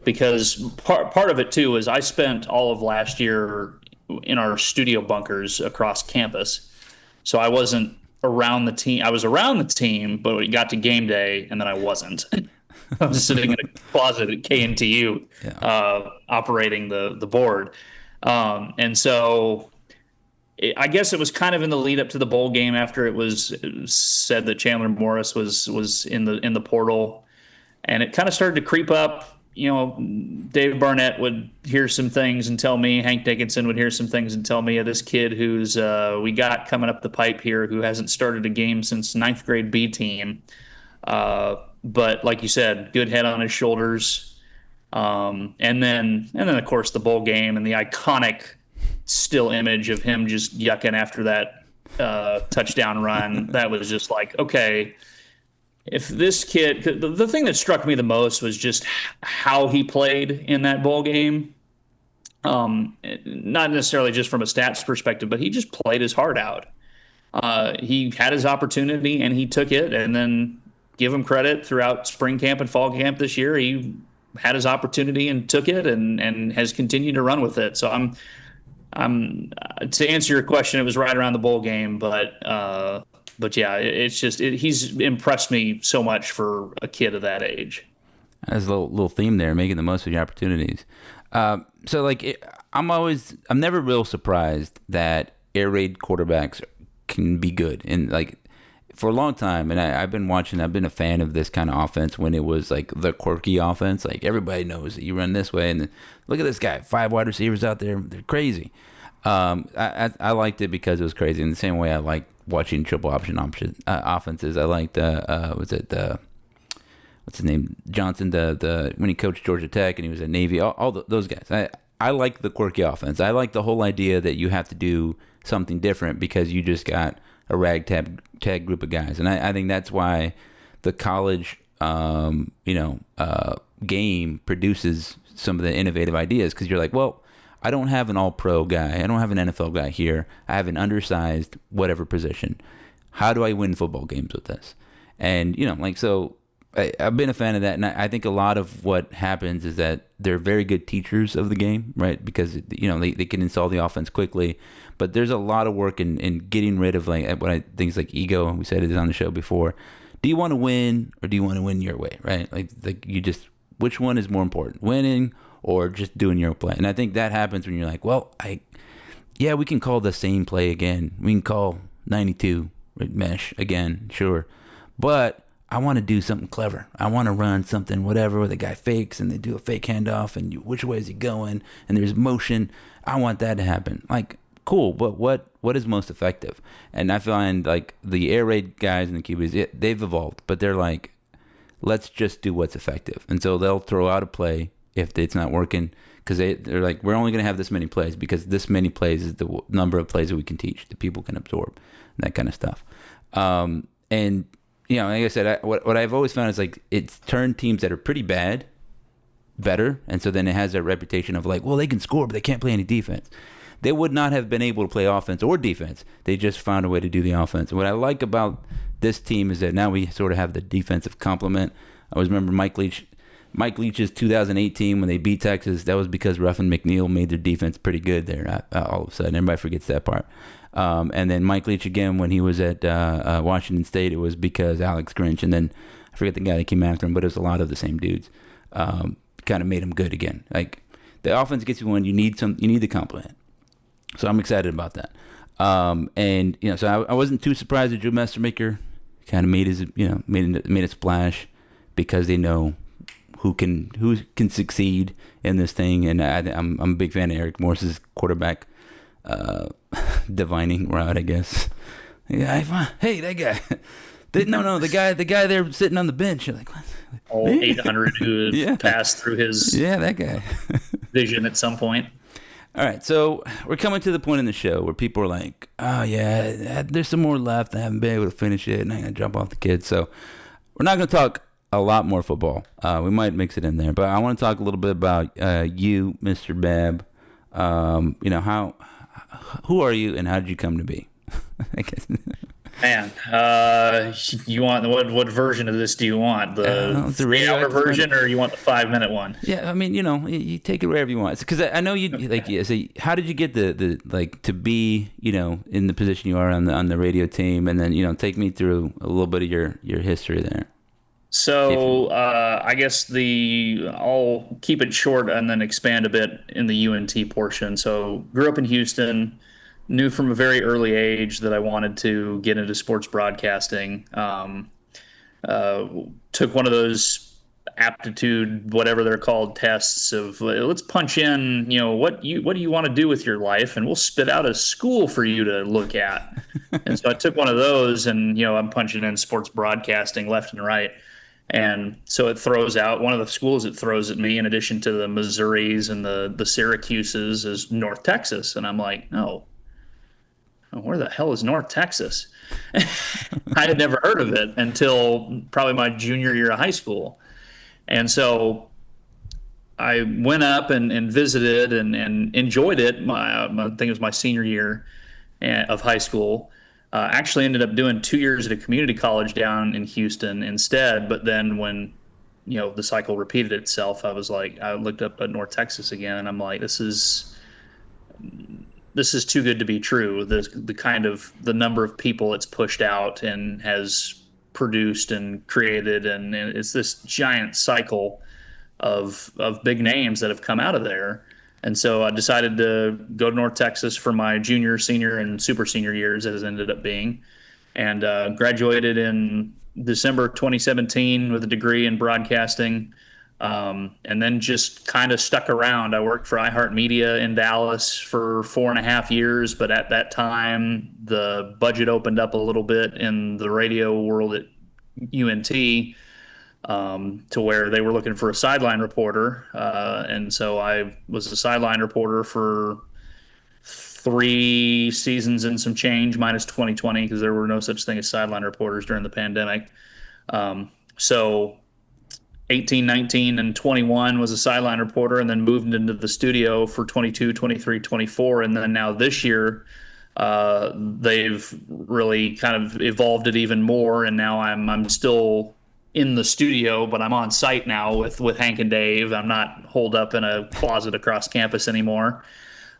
Because part of it too is I spent all of last year in our studio bunkers across campus, so I wasn't around the team. I was around the team, but we got to game day, and then I wasn't. I was sitting in a closet at KNTU, operating the board, and so I guess it was kind of in the lead up to the bowl game after it was said that Chandler Morris was in the portal, and it kind of started to creep up. Dave Barnett would hear some things and tell me, Hank Dickinson would hear some things and tell me of this kid who's we got coming up the pipe here who hasn't started a game since 9th grade B team. But like you said, good head on his shoulders. And then of course the bowl game and the iconic still image of him just yucking after that touchdown run. That was just like, okay, if this kid, the thing that struck me the most was just how he played in that bowl game. Not necessarily just from a stats perspective, but he just played his heart out. He had his opportunity and he took it. And then give him credit throughout spring camp and fall camp this year. He had his opportunity and took it and has continued to run with it. So I'm to answer your question, it was right around the bowl game, but yeah, it's just he's impressed me so much for a kid of that age. there's a little theme there, making the most of your opportunities. So like I'm never real surprised that air raid quarterbacks can be good, and like for a long time, and I've been a fan of this kind of offense when it was like the quirky offense. Like everybody knows that you run this way, and look at this guy, 5 wide receivers out there, they're crazy. I liked it because it was crazy. In the same way I like watching triple option offenses. I liked what's his name, Johnson, the when he coached Georgia Tech and he was at Navy, all those guys. I like the quirky offense. I like the whole idea that you have to do something different because you just got a ragtag group of guys, and I think that's why the college game produces some of the innovative ideas, because you're like, well, I don't have an all-pro guy, I don't have an NFL guy here, I have an undersized whatever position. How do I win football games with this? And so I've been a fan of that, and I think a lot of what happens is that they're very good teachers of the game, right? Because they can install the offense quickly, but there's a lot of work in getting rid of things like ego. We said it on the show before. Do you want to win, or do you want to win your way, right? Like you just, which one is more important, winning or just doing your play? And I think that happens when you're like, well, we can call the same play again. We can call 92. mesh again, sure. But I want to do something clever. I want to run something, whatever, where the guy fakes and they do a fake handoff and which way is he going? And there's motion. I want that to happen. Like, cool, but what is most effective? And I find like the air raid guys and the QBs, they've evolved, but they're like, let's just do what's effective. And so they'll throw out a play if it's not working, because they're like, we're only going to have this many plays because this many plays is the number of plays that we can teach, that people can absorb, and that kind of stuff. And like I said, what I've always found is like it's turned teams that are pretty bad better, and so then it has that reputation of like, well, they can score, but they can't play any defense. They would not have been able to play offense or defense. They just found a way to do the offense. And what I like about this team is that now we sort of have the defensive complement. I always remember Mike Leach's 2018 when they beat Texas. That was because Ruffin McNeil made their defense pretty good there. All of a sudden, everybody forgets that part. And then Mike Leach again when he was at Washington State, it was because Alex Grinch, and then I forget the guy that came after him, but it was a lot of the same dudes. Kind of made him good again. Like the offense gets you one, you need the complement. So I'm excited about that. And so I wasn't too surprised that Drew Mestemaker kind of made a splash, because they know who can succeed in this thing. And I'm a big fan of Eric Morse's quarterback divining route, I guess. Yeah, hey, that guy. The guy there sitting on the bench. You're like, what? All 800 who have passed through his that guy vision at some point. All right, so we're coming to the point in the show where people are like, oh, yeah, there's some more left. I haven't been able to finish it, and I'm going to jump off the kids. So we're not going to talk a lot more football. We might mix it in there. But I want to talk a little bit about you, Mr. Babb. Who are you, and how did you come to be? I guess. Man, you want what version of this do you want? The 3-hour version, or you want the 5-minute one? Yeah, I mean, you take it wherever you want. Because I know you like. So how did you get the like to be in the position you are on the radio team, and then take me through a little bit of your history there. So I guess I'll keep it short and then expand a bit in the UNT portion. So grew up in Houston. Knew from a very early age that I wanted to get into sports broadcasting. Took one of those aptitude, whatever they're called, tests of let's punch in, what do you want to do with your life, and we'll spit out a school for you to look at. And so I took one of those, and I'm punching in sports broadcasting left and right. And so it throws out one of the schools it throws at me, in addition to the Missouris and the Syracuses, is North Texas. And I'm like, no. Where the hell is North Texas? I had never heard of it until probably my junior year of high school. And so I went up and visited and enjoyed it. I think it was my senior year of high school. Actually ended up doing 2 years at a community college down in Houston instead. But then when, the cycle repeated itself, I looked up at North Texas again, and I'm like, this is too good to be true. The number of people it's pushed out and has produced and created, and it's this giant cycle of big names that have come out of there. And so I decided to go to North Texas for my junior, senior, and super senior years, as it ended up being, and graduated in December 2017 with a degree in broadcasting. And then just kind of stuck around. I worked for iHeartMedia in Dallas for 4.5 years, but at that time, the budget opened up a little bit in the radio world at UNT, to where they were looking for a sideline reporter. And so I was a sideline reporter for 3 seasons and some change, minus 2020, because there were no such thing as sideline reporters during the pandemic. So 18, 19, and 21 was a sideline reporter, and then moved into the studio for 22, 23, 24. And then now this year, they've really kind of evolved it even more. And now I'm still in the studio, but I'm on site now with Hank and Dave. I'm not holed up in a closet across campus anymore.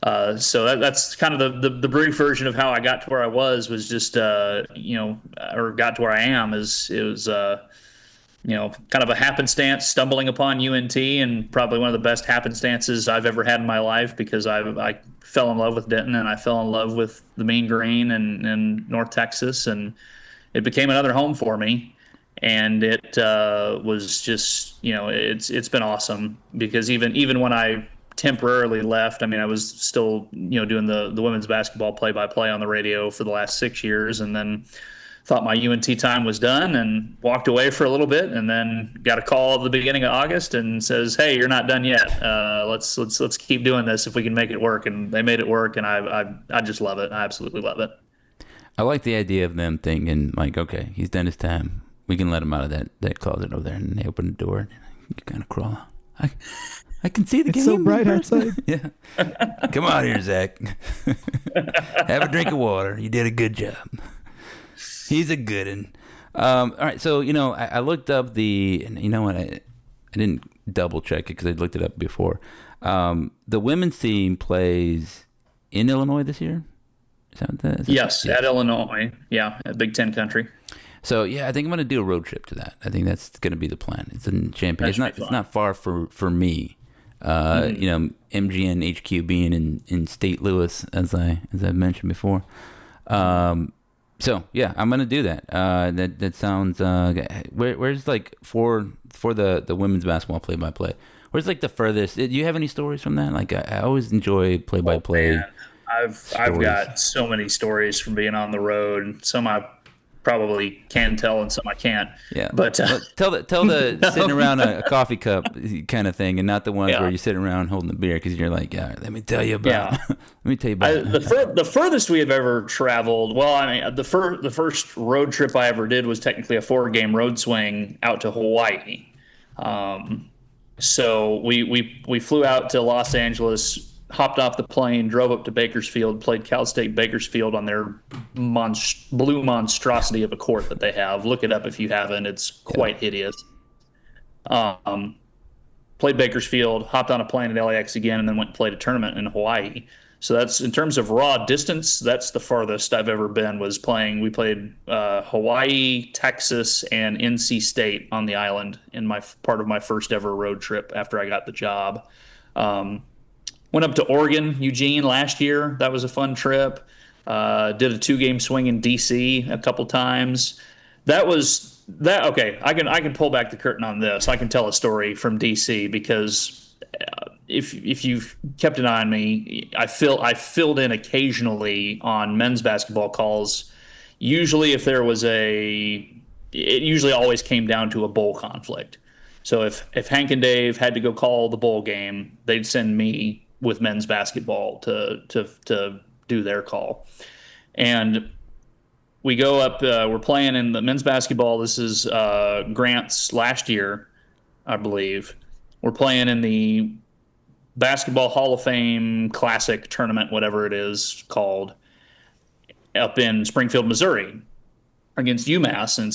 So that's kind of the brief version of how I got to where I was just, or got to where I am, it was kind of a happenstance stumbling upon UNT, and probably one of the best happenstances I've ever had in my life, because I fell in love with Denton, and I fell in love with the Mean Green and North Texas, and it became another home for me. And it was just, it's been awesome, because even when I temporarily left, I mean, I was still, doing the women's basketball play-by-play on the radio for the last 6 years, and then thought my UNT time was done and walked away for a little bit, and then got a call at the beginning of August and says, "Hey, you're not done yet. Let's keep doing this if we can make it work." And they made it work, and I just love it. I absolutely love it. I like the idea of them thinking like, okay, he's done his time. We can let him out of that closet over there, and they open the door and you kind of crawl out. I can see the It's game. so bright outside. Yeah. Come on here, Zach. Have a drink of water. You did a good job. He's a good one. All right, so I looked up you know what, I didn't double check it because I looked it up before. The women's team plays in Illinois this year. Is that Yes, yeah. at Illinois. Yeah, at Big Ten country. So yeah, I think I'm gonna do a road trip to that. I think that's gonna be the plan. It's in Champaign. It's not far for me. MGN HQ being in St. Louis, as I've mentioned before. So yeah, I'm gonna do that. That sounds. Where's like for the women's basketball play-by-play? Where's like the furthest? Do you have any stories from that? Like I always enjoy play-by-play. Man, I've got so many stories from being on the road. Some I probably can tell, and some I can't. Yeah, but tell the sitting around a coffee cup kind of thing, and not the ones Yeah. where you're sitting around holding the beer, because you're like, yeah, let me tell you about. Yeah. Let me tell you about the furthest we have ever traveled. Well, I mean, the first road trip I ever did was technically a 4-game road swing out to Hawaii. So we flew out to Los Angeles, hopped off the plane, drove up to Bakersfield, played Cal State Bakersfield on their blue monstrosity of a court that they have. Look it up if you haven't. It's quite hideous. Played Bakersfield, hopped on a plane at LAX again, and then went and played a tournament in Hawaii. So that's, in terms of raw distance, that's the farthest I've ever been. We played Hawaii, Texas, and NC State on the island in my part of my first ever road trip after I got the job. Went up to Oregon, Eugene last year. That was a fun trip. Did a 2-game swing in DC a couple times. Okay, I can pull back the curtain on this. I can tell a story from DC, because if you've kept an eye on me, I filled in occasionally on men's basketball calls. Usually if there was it usually always came down to a bowl conflict. So if Hank and Dave had to go call the bowl game, they'd send me with men's basketball to do their call. And we go up, we're playing in the men's basketball. This is Grant's last year, I believe. We're playing in the Basketball Hall of Fame Classic Tournament, whatever it is called, up in Springfield, Missouri, against UMass. And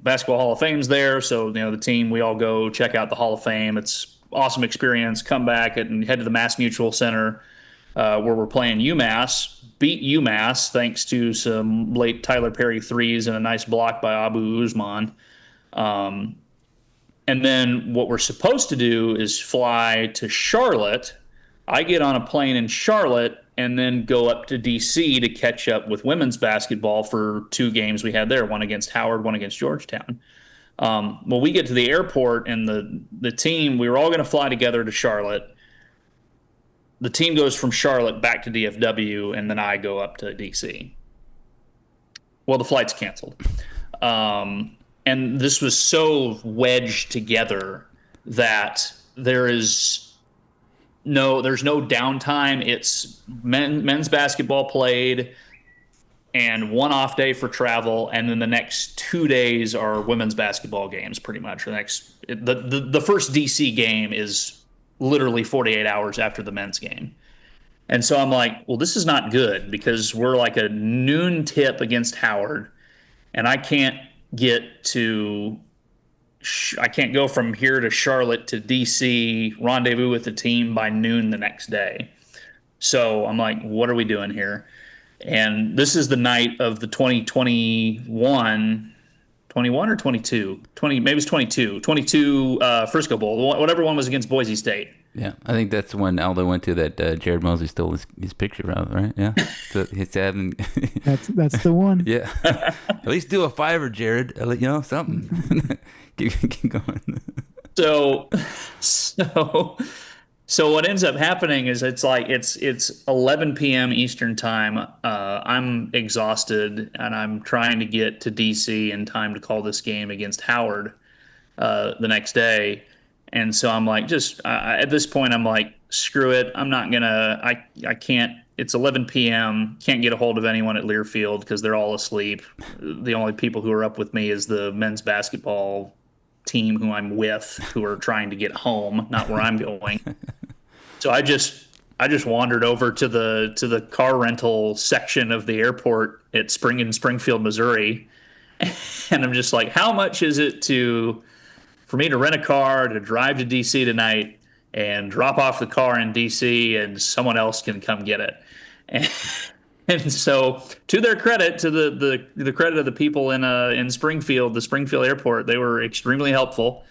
Basketball Hall of Fame's there, so the team, we all go check out the Hall of Fame. It's awesome experience. Come back and head to the Mass Mutual Center, where we're playing UMass. Beat UMass thanks to some late Tyler Perry threes and a nice block by Abu Usman. And then what we're supposed to do is fly to Charlotte. I get on a plane in Charlotte and then go up to DC to catch up with women's basketball for 2 games we had there, one against Howard, one against Georgetown. Well, we get to the airport, and the team, we were all going to fly together to Charlotte. The team goes from Charlotte back to DFW, and then I go up to DC. Well, the flight's canceled. And this was so wedged together that there's no downtime. It's men's basketball played, and 1 off day for travel, and then the next 2 days are women's basketball games, pretty much. The first DC game is literally 48 hours after the men's game. And so I'm like, well, this is not good, because we're like a noon tip against Howard, and I can't go from here to Charlotte to DC, rendezvous with the team by noon the next day. So I'm like, what are we doing here? And this is the night of the 2021 21 or 22, 20, maybe it's 22, 22 Frisco Bowl, whatever one was against Boise State. Yeah, I think that's when Aldo went to that Jared Mosley stole his picture from, right? Yeah. So he's having That's the one. yeah. At least do a fiver, Jared. Something. keep going. So, so, so what ends up happening is it's 11 p.m. Eastern time. I'm exhausted and I'm trying to get to DC in time to call this game against Howard the next day. And so I'm like, at this point, I'm like, screw it. I'm not gonna. I can't. It's 11 p.m. Can't get a hold of anyone at Learfield because they're all asleep. The only people who are up with me is the men's basketball team who I'm with, who are trying to get home, not where I'm going. So I just wandered over to the car rental section of the airport at Springfield, Missouri, and I'm just like, how much is it for me to rent a car to drive to DC tonight and drop off the car in DC and someone else can come get it. And so, to their credit, to the credit of the people in Springfield, the Springfield airport, they were extremely helpful,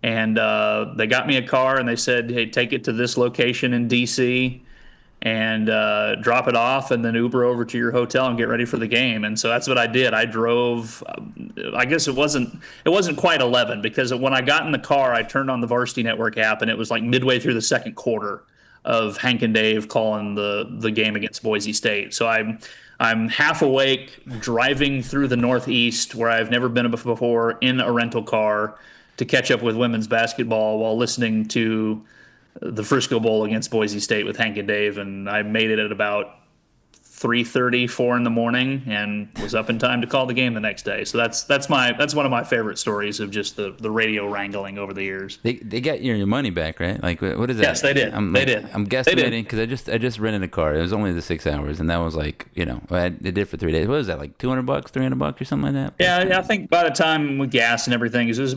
and they got me a car and they said, "Hey, take it to this location in DC and drop it off, and then Uber over to your hotel and get ready for the game." And so that's what I did. I drove. I guess it wasn't quite 11 because when I got in the car, I turned on the Varsity Network app, and it was like midway through the second quarter of Hank and Dave calling the game against Boise State. So I'm half awake, driving through the Northeast where I've never been before in a rental car to catch up with women's basketball while listening to the Frisco Bowl against Boise State with Hank and Dave, and I made it at about 3:30, 4 in the morning, and was up in time to call the game the next day. So that's one of my favorite stories of just the radio wrangling over the years. They got your money back, right? Like, what is that? Yes, they did. They did. I'm guesstimating because I just rented a car. It was only the 6 hours, and that was like, I did it for 3 days. What was that, like $200, $300 or something like that? Yeah, I think by the time with gas and everything, it was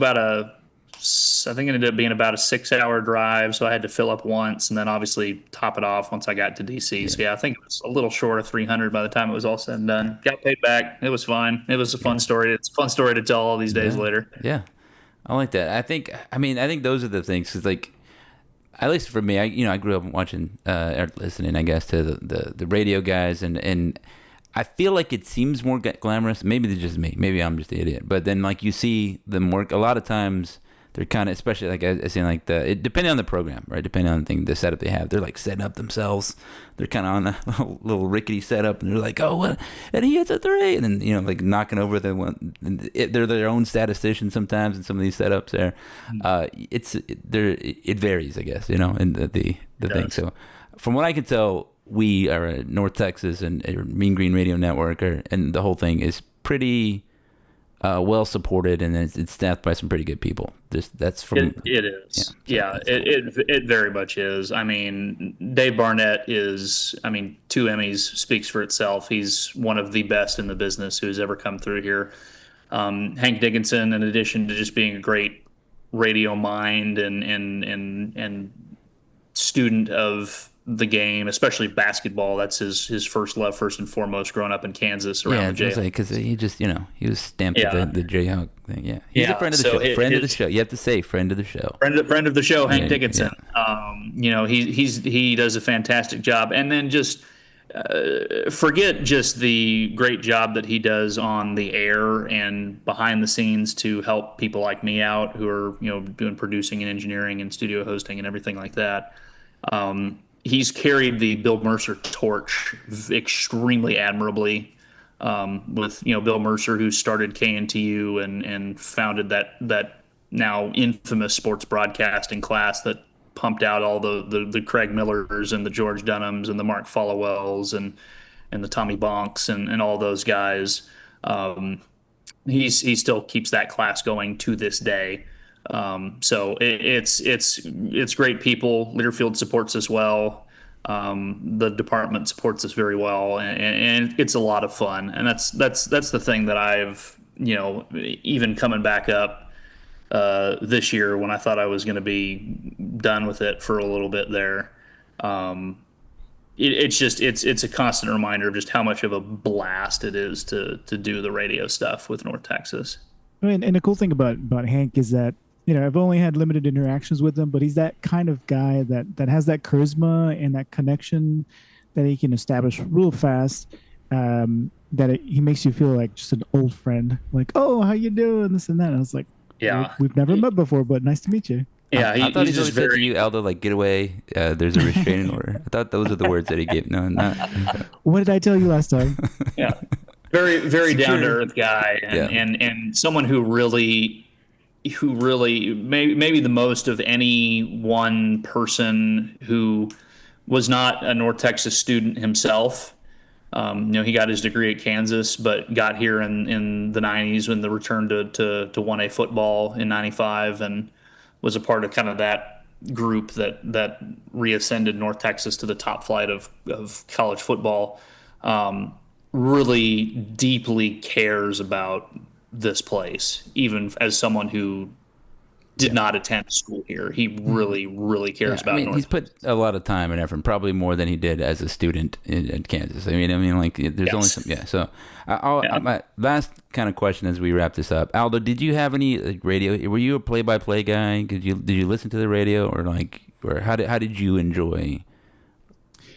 I think it ended up being about a 6 hour drive, so I had to fill up once and then obviously top it off once I got to DC. So yeah, I think it was a little short of 300 by the time it was all said and done. Got paid back. It was fine. It was a fun story. It's a fun story to tell all these days later. Yeah, I like that. I think those are the things. Cause like, at least for me, I grew up watching or listening, I guess, to the radio guys, and I feel like it seems more glamorous. Maybe it's just me. Maybe I'm just the idiot. But then like you see them work a lot of times. They're kind of, especially like I seen like depending on the program, right? Depending on the setup they have, they're like setting up themselves. They're kind of on a little rickety setup, and they're like, "Oh, what?" And he hits a three, and then like knocking over the one. They're their own statistician sometimes in some of these setups. There, it varies, I guess, in the thing. So, from what I can tell, we are a North Texas and Mean Green Radio Network, and the whole thing is pretty. Well supported, and it's staffed by some pretty good people. That's from it is. Yeah, it very much is. I mean, Dave Barnett is. I mean, 2 Emmys speaks for itself. He's one of the best in the business who's ever come through here. Hank Dickinson, in addition to just being a great radio mind and student of the game, especially basketball. That's his first love, first and foremost, growing up in Kansas around the Jayhawk. Because he just, he was stamped with the Jayhawk thing. Yeah, he's a friend of the show. Friend of the show. You have to say friend of the show. Friend of the show, Hank Dickinson. Yeah. He does a fantastic job, and then just forget just the great job that he does on the air and behind the scenes to help people like me out who are doing producing and engineering and studio hosting and everything like that. He's carried the Bill Mercer torch extremely admirably, with Bill Mercer, who started KNTU and founded that now infamous sports broadcasting class that pumped out all the Craig Millers and the George Dunhams and the Mark Followells and the Tommy Bonks and all those guys. He still keeps that class going to this day. So it's great people. Learfield supports us well. The department supports us very well, and it's a lot of fun. And that's the thing that I've, even coming back up, this year when I thought I was going to be done with it for a little bit there. It's a constant reminder of just how much of a blast it is to do the radio stuff with North Texas. And the cool thing about Hank is that I've only had limited interactions with him, but he's that kind of guy that has that charisma and that connection that he can establish real fast. He makes you feel like just an old friend, like, oh, how you doing, this and that. And I was like, Yeah. we've never met before, but nice to meet you. Yeah, I thought he's he always just said to very. you, Aldo, like, get away. There's a restraining order. I thought those are the words that he gave. No, not. What did I tell you last time? Yeah, very very Secure. down to earth guy, and, Yeah. and someone who really maybe the most of any one person who was not a North Texas student himself. He got his degree at Kansas, but got here in the '90s when the return to 1A football in '95, and was a part of kind of that group that reascended North Texas to the top flight of college football. Really deeply cares about this place, even as someone who did not attend school here. He really, really cares about I mean, North he's put a lot of time and effort, probably more than he did as a student in Kansas. I mean, like, there's only Yes. some. Yeah. So, my last kind of question as we wrap this up, Aldo, did you have any radio? Were you a play-by-play guy? Did you listen to the radio, or how did you enjoy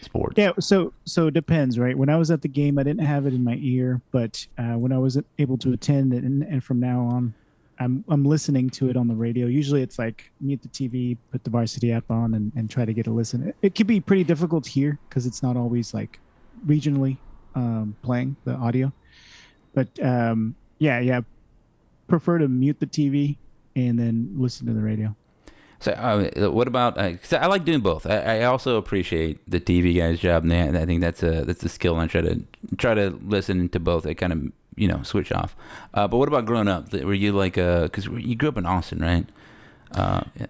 sports? Yeah, so it depends, right? When I was at the game, I didn't have it in my ear, but when I was able to attend, and from now on, I'm listening to it on the radio. Usually, it's like mute the TV, put the Varsity app on, and try to get a listen. It can be pretty difficult here because it's not always like regionally playing the audio, but yeah, prefer to mute the TV and then listen to the radio. So, what about? 'Cause I like doing both. I also appreciate the TV guy's job, and I think that's a skill. And I try to listen to both. I kind of switch off. But what about growing up? Were you like because you grew up in Austin, right?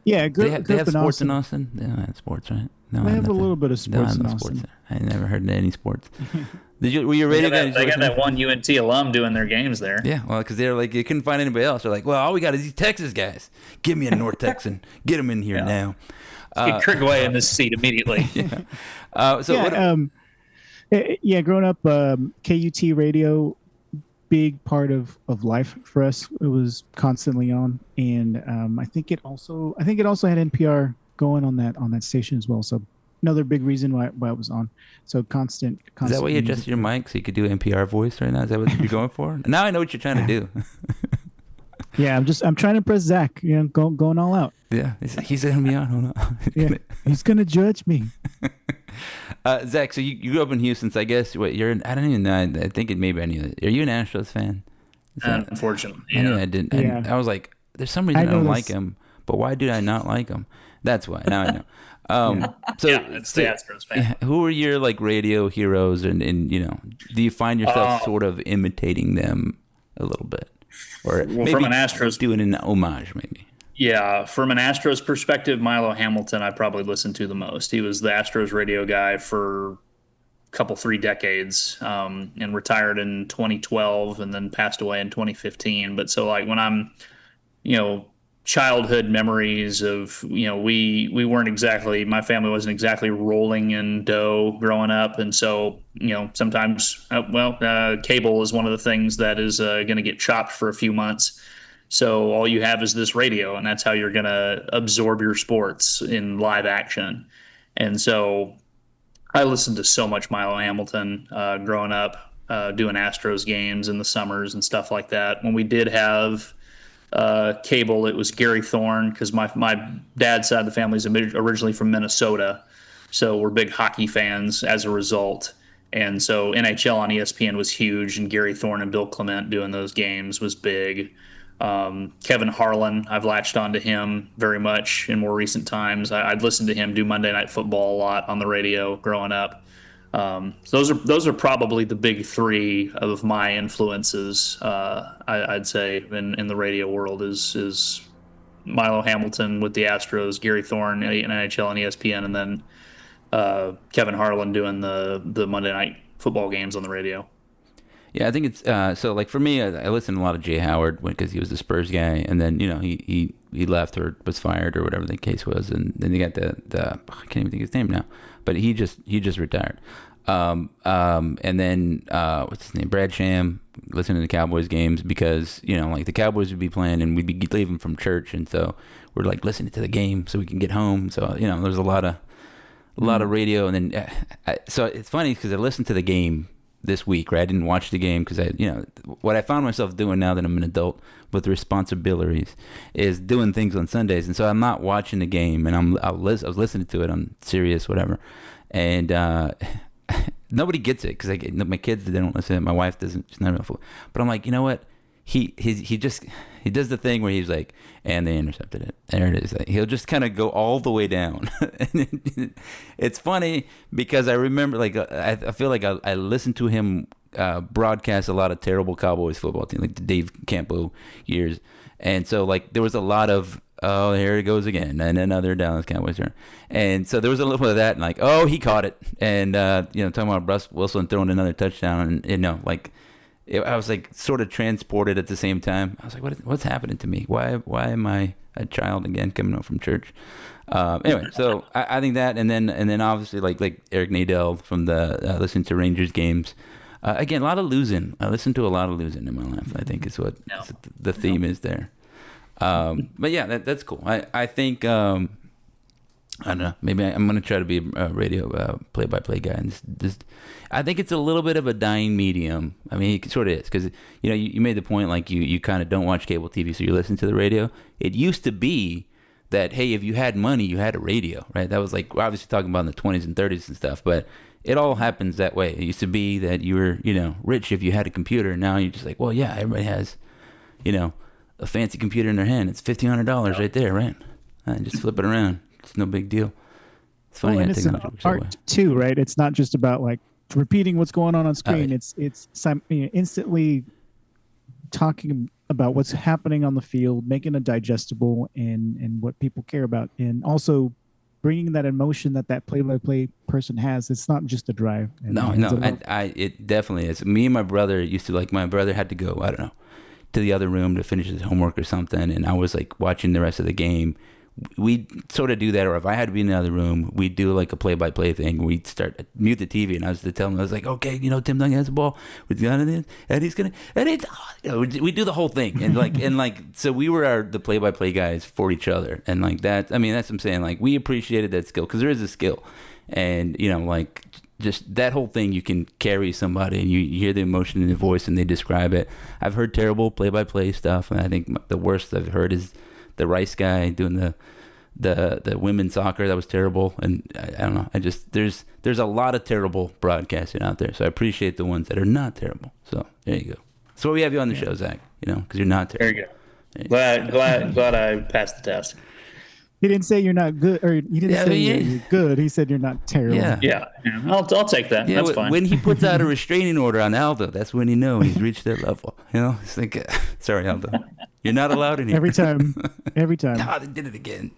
Yeah, I they grew have up in sports Austin. in Austin. They don't have sports, right? No, They have nothing. a little bit of sports in no Austin. there. I never heard of any sports. Were you radio guys? They got that one UNT alum doing their games there. Yeah, well, because they're like, you couldn't find anybody else. They're like, well, all we got is these Texas guys. Give me a North Texan. Get them in here now. Get Kirk away in this seat immediately. Growing up, KUT radio, big part of life for us. It was constantly on, and I think it also had NPR going on that station as well. So another big reason why it was on. So constant. Is that why you adjusted your mic so you could do NPR voice right now? Is that what you're going for? Now I know what you're trying to do. Yeah, I'm trying to impress Zach. Going all out. Yeah, he's gonna be on. Hold on. Yeah, he's gonna judge me. Zach, so you grew up in Houston. So I guess I don't even know. I think it maybe I knew it. Are you an Astros fan? Unfortunately, I knew I didn't. Yeah. I was like, there's some reason I don't like him, but why did I not like him? That's why. Now I know. So it's the Astros fan. who are your radio heroes, and do you find yourself sort of imitating them a little bit, or maybe from an Astros doing an homage, maybe? Yeah, from an Astros perspective, Milo Hamilton I probably listened to the most. He was the Astros radio guy for a couple 3 decades, and retired in 2012, and then passed away in 2015. But so like when I'm, childhood memories of, we weren't exactly, my family wasn't exactly rolling in dough growing up, and so sometimes cable is one of the things that is going to get chopped for a few months. So all you have is this radio, and that's how you're going to absorb your sports in live action. And so I listened to so much Milo Hamilton growing up, doing Astros games in the summers and stuff like that. When we did have cable, it was Gary Thorne, because my dad's side of the family is originally from Minnesota. So we're big hockey fans as a result. And so NHL on ESPN was huge, and Gary Thorne and Bill Clement doing those games was big. Kevin Harlan, I've latched onto him very much in more recent times. I'd listen to him do Monday Night Football a lot on the radio growing up. So those are probably the big 3 of my influences. I'd say in the radio world is Milo Hamilton with the Astros, Gary Thorne in NHL and ESPN, and then Kevin Harlan doing the Monday Night Football games on the radio. Yeah, I think it's so like for me, I listened to a lot of Jay Howard because he was the Spurs guy, and then he left or was fired or whatever the case was, and then you got the I can't even think of his name now, but he just retired. And then what's his name, Brad Sham, listening to the Cowboys games because like the Cowboys would be playing and we'd be leaving from church, and so we're like listening to the game so we can get home. So there's a lot of radio, and then so it's funny because I listened to the game this week, right? I didn't watch the game because what I found myself doing now that I'm an adult with responsibilities is doing things on Sundays, and so I'm not watching the game, and I was listening to it on Sirius, whatever, and nobody gets it because my kids, they don't listen. My wife doesn't. She's not enough. But I'm like, you know what? He does the thing where he's like, and they intercepted it. There it is. Like, he'll just kind of go all the way down. It's funny because I remember, like, I feel like I listened to him broadcast a lot of terrible Cowboys football team, like the Dave Campo years, and so like there was a lot of, oh, here it goes again, and another Dallas Cowboys turn. And so there was a little bit of that, and like, oh, he caught it, and talking about Russ Wilson throwing another touchdown, and I was like sort of transported at the same time. I was like, what's happening to me? Why am I a child again coming home from church? Anyway, so I think that, and then obviously like Eric Nadel from the listening to Rangers games. Again, a lot of losing. I listened to a lot of losing in my life. I think is what the theme is there. But yeah, that's cool. I think I don't know. Maybe I'm gonna try to be a radio play-by-play guy. And I think it's a little bit of a dying medium. I mean, it sort of is because you made the point like you kind of don't watch cable TV, so you listen to the radio. It used to be that hey, if you had money, you had a radio, right? That was like we're obviously talking about in the 20s and 30s and stuff, but it all happens that way. It used to be that you were rich if you had a computer. Now you're just like, well, yeah, everybody has a fancy computer in their hand. It's $1,500 right there, right? Just flip it around. It's no big deal. It's funny how technology works that way. Art too, right? It's not just about like repeating what's going on screen. It's instantly talking about what's happening on the field, making it digestible and what people care about, and also bringing that emotion that play-by-play person has. It's not just a drive. It definitely is. Me and my brother used to my brother had to go, I don't know, to the other room to finish his homework or something, and I was like watching the rest of the game. We'd sort of do that, or if I had to be in the other room, we'd do like a play-by-play thing. We'd mute the TV, and I was to tell him, I was like, okay, Tim Duncan has the ball, we've got it, and he's gonna, and it's, we do the whole thing, and so we were the play-by-play guys for each other, and like that. I mean, that's what I'm saying. Like we appreciated that skill because there is a skill, and just that whole thing, you can carry somebody, and you hear the emotion in the voice, and they describe it. I've heard terrible play-by-play stuff, and I think the worst I've heard is the Rice guy doing the women's soccer. That was terrible, and I don't know. There's a lot of terrible broadcasting out there, so I appreciate the ones that are not terrible. So there you go. So we have you on the show, Zach. Because you're not terrible. There you go. Glad I passed the test. He didn't say you're not good, or he didn't say you're good. He said you're not terrible. Yeah. I'll take that. That's fine. When he puts out a restraining order on Aldo, that's when you know he's reached that level. It's like, sorry, Aldo, you're not allowed in here. Every time. God, they did it again.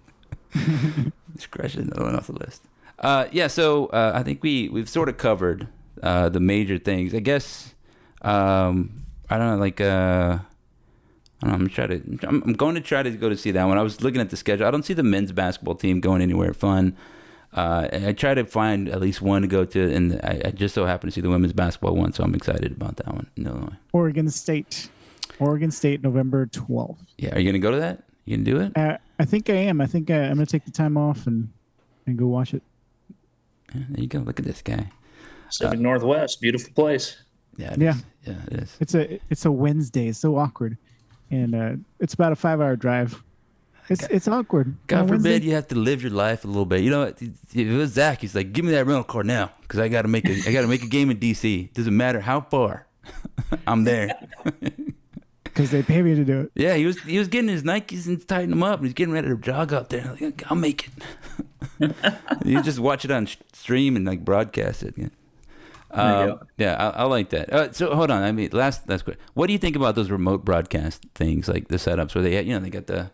Just crushing another one off the list. So I think we've sort of covered the major things. I guess I don't know, I'm going to try to go to see that one. I was looking at the schedule. I don't see the men's basketball team going anywhere fun. I try to find at least one to go to, and I just so happen to see the women's basketball one, so I'm excited about that one in Illinois. Oregon State, November 12th. Yeah, are you going to go to that? You going to do it? I think I am. I think I'm going to take the time off and go watch it. Yeah, there you go. Look at this guy. Pacific Northwest, beautiful place. Yeah, it is. It's a Wednesday. It's so awkward. And it's about a 5-hour drive. It's awkward. God forbid you have to live your life a little bit. If it was Zach, he's like, give me that rental car now because I got to make a game in DC. Doesn't matter how far, I'm there. Because they pay me to do it. Yeah, he was getting his Nikes and tightening them up, and he's getting ready to jog out there. Like, I'll make it. You just watch it on stream and broadcast it. Yeah, I like that. So hold on. I mean, last quick. What do you think about those remote broadcast things, like the setups where they got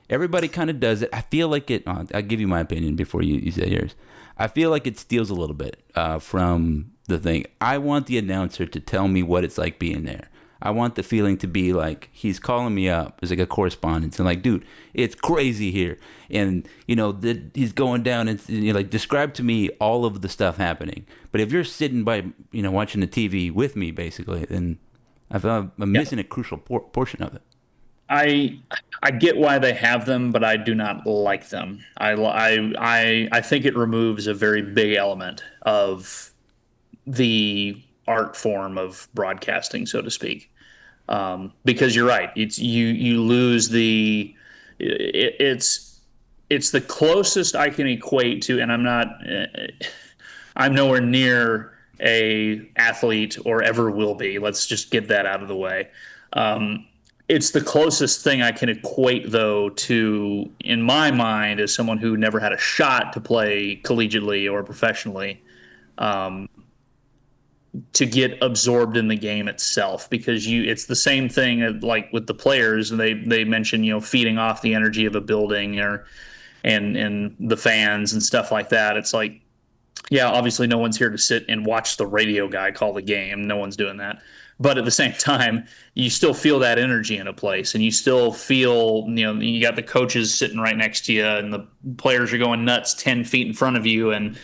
everybody kind of does it. I feel like it. I'll give you my opinion before you say yours. I feel like it steals a little bit from the thing. I want the announcer to tell me what it's like being there. I want the feeling to be like he's calling me up as like a correspondence and like, dude, it's crazy here, and he's going down and like describe to me all of the stuff happening. But if you're sitting by watching the TV with me, basically, then I'm missing a crucial portion of it. I get why they have them, but I do not like them. I think it removes a very big element of the art form of broadcasting, so to speak. Because you're right, it's you lose it's the closest I can equate to, and I'm nowhere near a athlete or ever will be. Let's just get that out of the way. It's the closest thing I can equate, though, to, in my mind, as someone who never had a shot to play collegiately or professionally, to get absorbed in the game itself, because it's the same thing like with the players, and they mention feeding off the energy of a building and the fans and stuff like that. It's like, yeah, obviously no one's here to sit and watch the radio guy call the game. No one's doing that. But at the same time, you still feel that energy in a place, and you still feel, you got the coaches sitting right next to you, and the players are going nuts 10 feet in front of you, and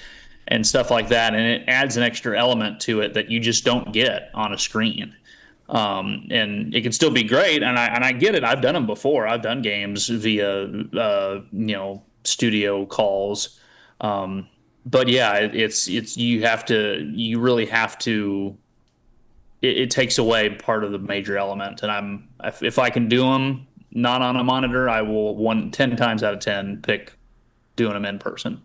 stuff like that. And it adds an extra element to it that you just don't get on a screen. And it can still be great. And I get it. I've done them before. I've done games via, studio calls. But yeah, you really have to, it takes away part of the major element. And if I can do them not on a monitor, I will 10 times out of 10 pick doing them in person.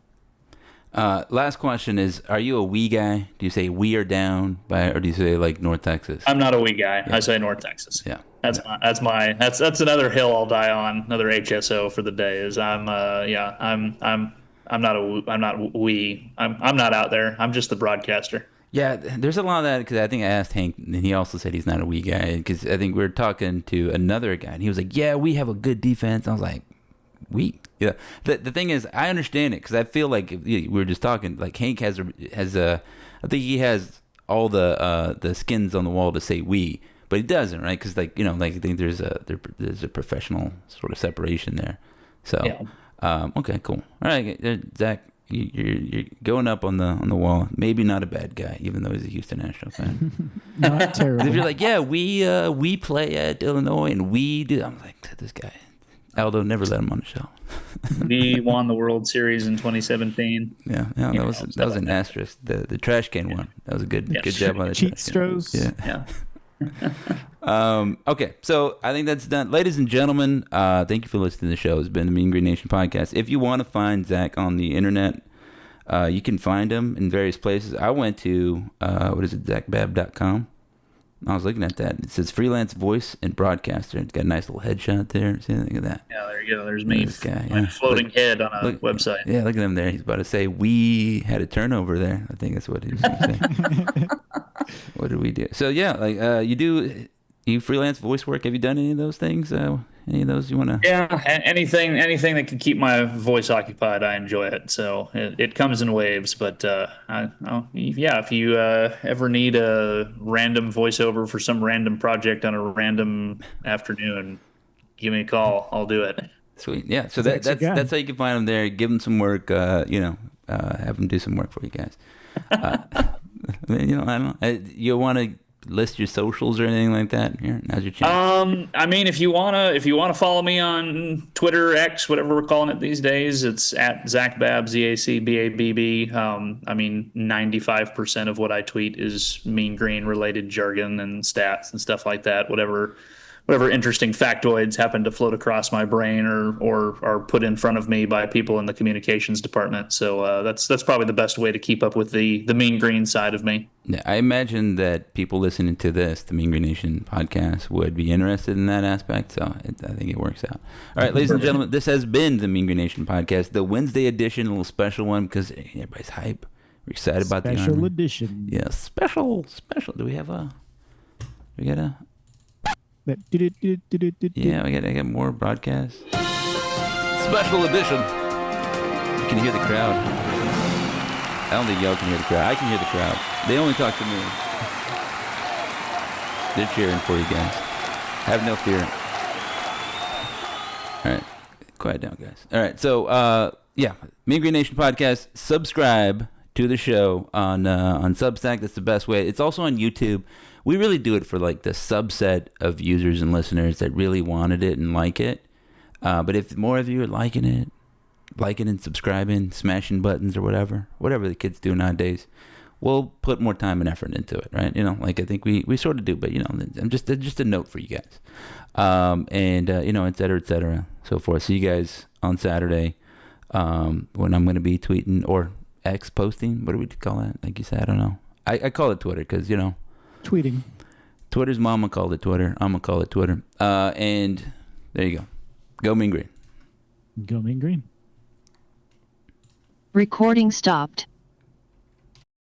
Last question is, are you a we guy? Do you say we are down by, or do you say like North Texas? I'm not a we guy. Yeah. I say North Texas. Yeah. That's another hill I'll die on. Another HSO for the day is I'm not we. I'm not out there. I'm just the broadcaster. Yeah, there's a lot of that, because I think I asked Hank, and he also said he's not a we guy, because I think we were talking to another guy, and he was like, yeah, we have a good defense. I was like, we? Yeah. The thing is, I understand it, because I feel like we were just talking, like Hank has I think he has all the skins on the wall to say we, but he doesn't, right? Because like I think there's a professional sort of separation there. So yeah. Okay, cool. All right, Zach, you're going up on the wall. Maybe not a bad guy, even though he's a Houston National fan. Not terrible. If you're like, yeah, we play at Illinois and we do, I'm like, this guy. Aldo, never let him on the show. We won the World Series in 2017. Yeah, that was an asterisk. The trash can one. That was a good job on the cheat stros. Yeah. Okay, so I think that's done. Ladies and gentlemen, thank you for listening to the show. It's been the Mean Green Nation podcast. If you want to find Zach on the internet, you can find him in various places. I went to, ZacBabb.com. I was looking at that. It says freelance voice and broadcaster. It's got a nice little headshot there. See, look at that. Yeah, there you go. There's me. My floating head on a website. Yeah, look at him there. He's about to say, we had a turnover there. I think that's what he was going to say. What did we do? So, yeah, like you freelance voice work. Have you done any of those things? Any of those you want to? Yeah, anything that can keep my voice occupied, I enjoy it. So it comes in waves. But if you ever need a random voiceover for some random project on a random afternoon, give me a call. I'll do it. Sweet. Yeah. So that's how you can find them there. Give them some work. Have them do some work for you guys. I don't know. You want to list your socials or anything like that? Here, now's your chance. If you wanna follow me on Twitter, X, whatever we're calling it these days, it's at Zac Babb, ZACBABB. 95% of what I tweet is Mean Green related jargon and stats and stuff like that. Whatever interesting factoids happen to float across my brain or are put in front of me by people in the communications department. So that's probably the best way to keep up with the Mean Green side of me. Yeah, I imagine that people listening to the Mean Green Nation podcast would be interested in that aspect. So I think it works out. All right, ladies and gentlemen, this has been the Mean Green Nation podcast, the Wednesday edition, a little special one because everybody's hype. We're excited about the Army. Special edition. Yeah, special. Do we got a? Yeah, I got more broadcasts. Special edition. You can hear the crowd. I don't think y'all can hear the crowd. I can hear the crowd. They only talk to me. They're cheering for you guys. Have no fear. All right. Quiet down, guys. All right. So, Mean Green Nation podcast. Subscribe to the show on Substack. That's the best way. It's also on YouTube. We really do it for like the subset of users and listeners that really wanted it and like it. But if more of you are liking and subscribing, smashing buttons or whatever the kids do nowadays, we'll put more time and effort into it, right? I think we sort of do, but I'm just a note for you guys, et cetera, so forth. See you guys on Saturday, when I'm going to be tweeting or X posting. What do we call that? Like you said, I don't know. I call it Twitter because tweeting. Twitter's mama called it Twitter. I'm gonna call it Twitter. And there you go. Go Mean Green. Go Mean Green. Recording stopped.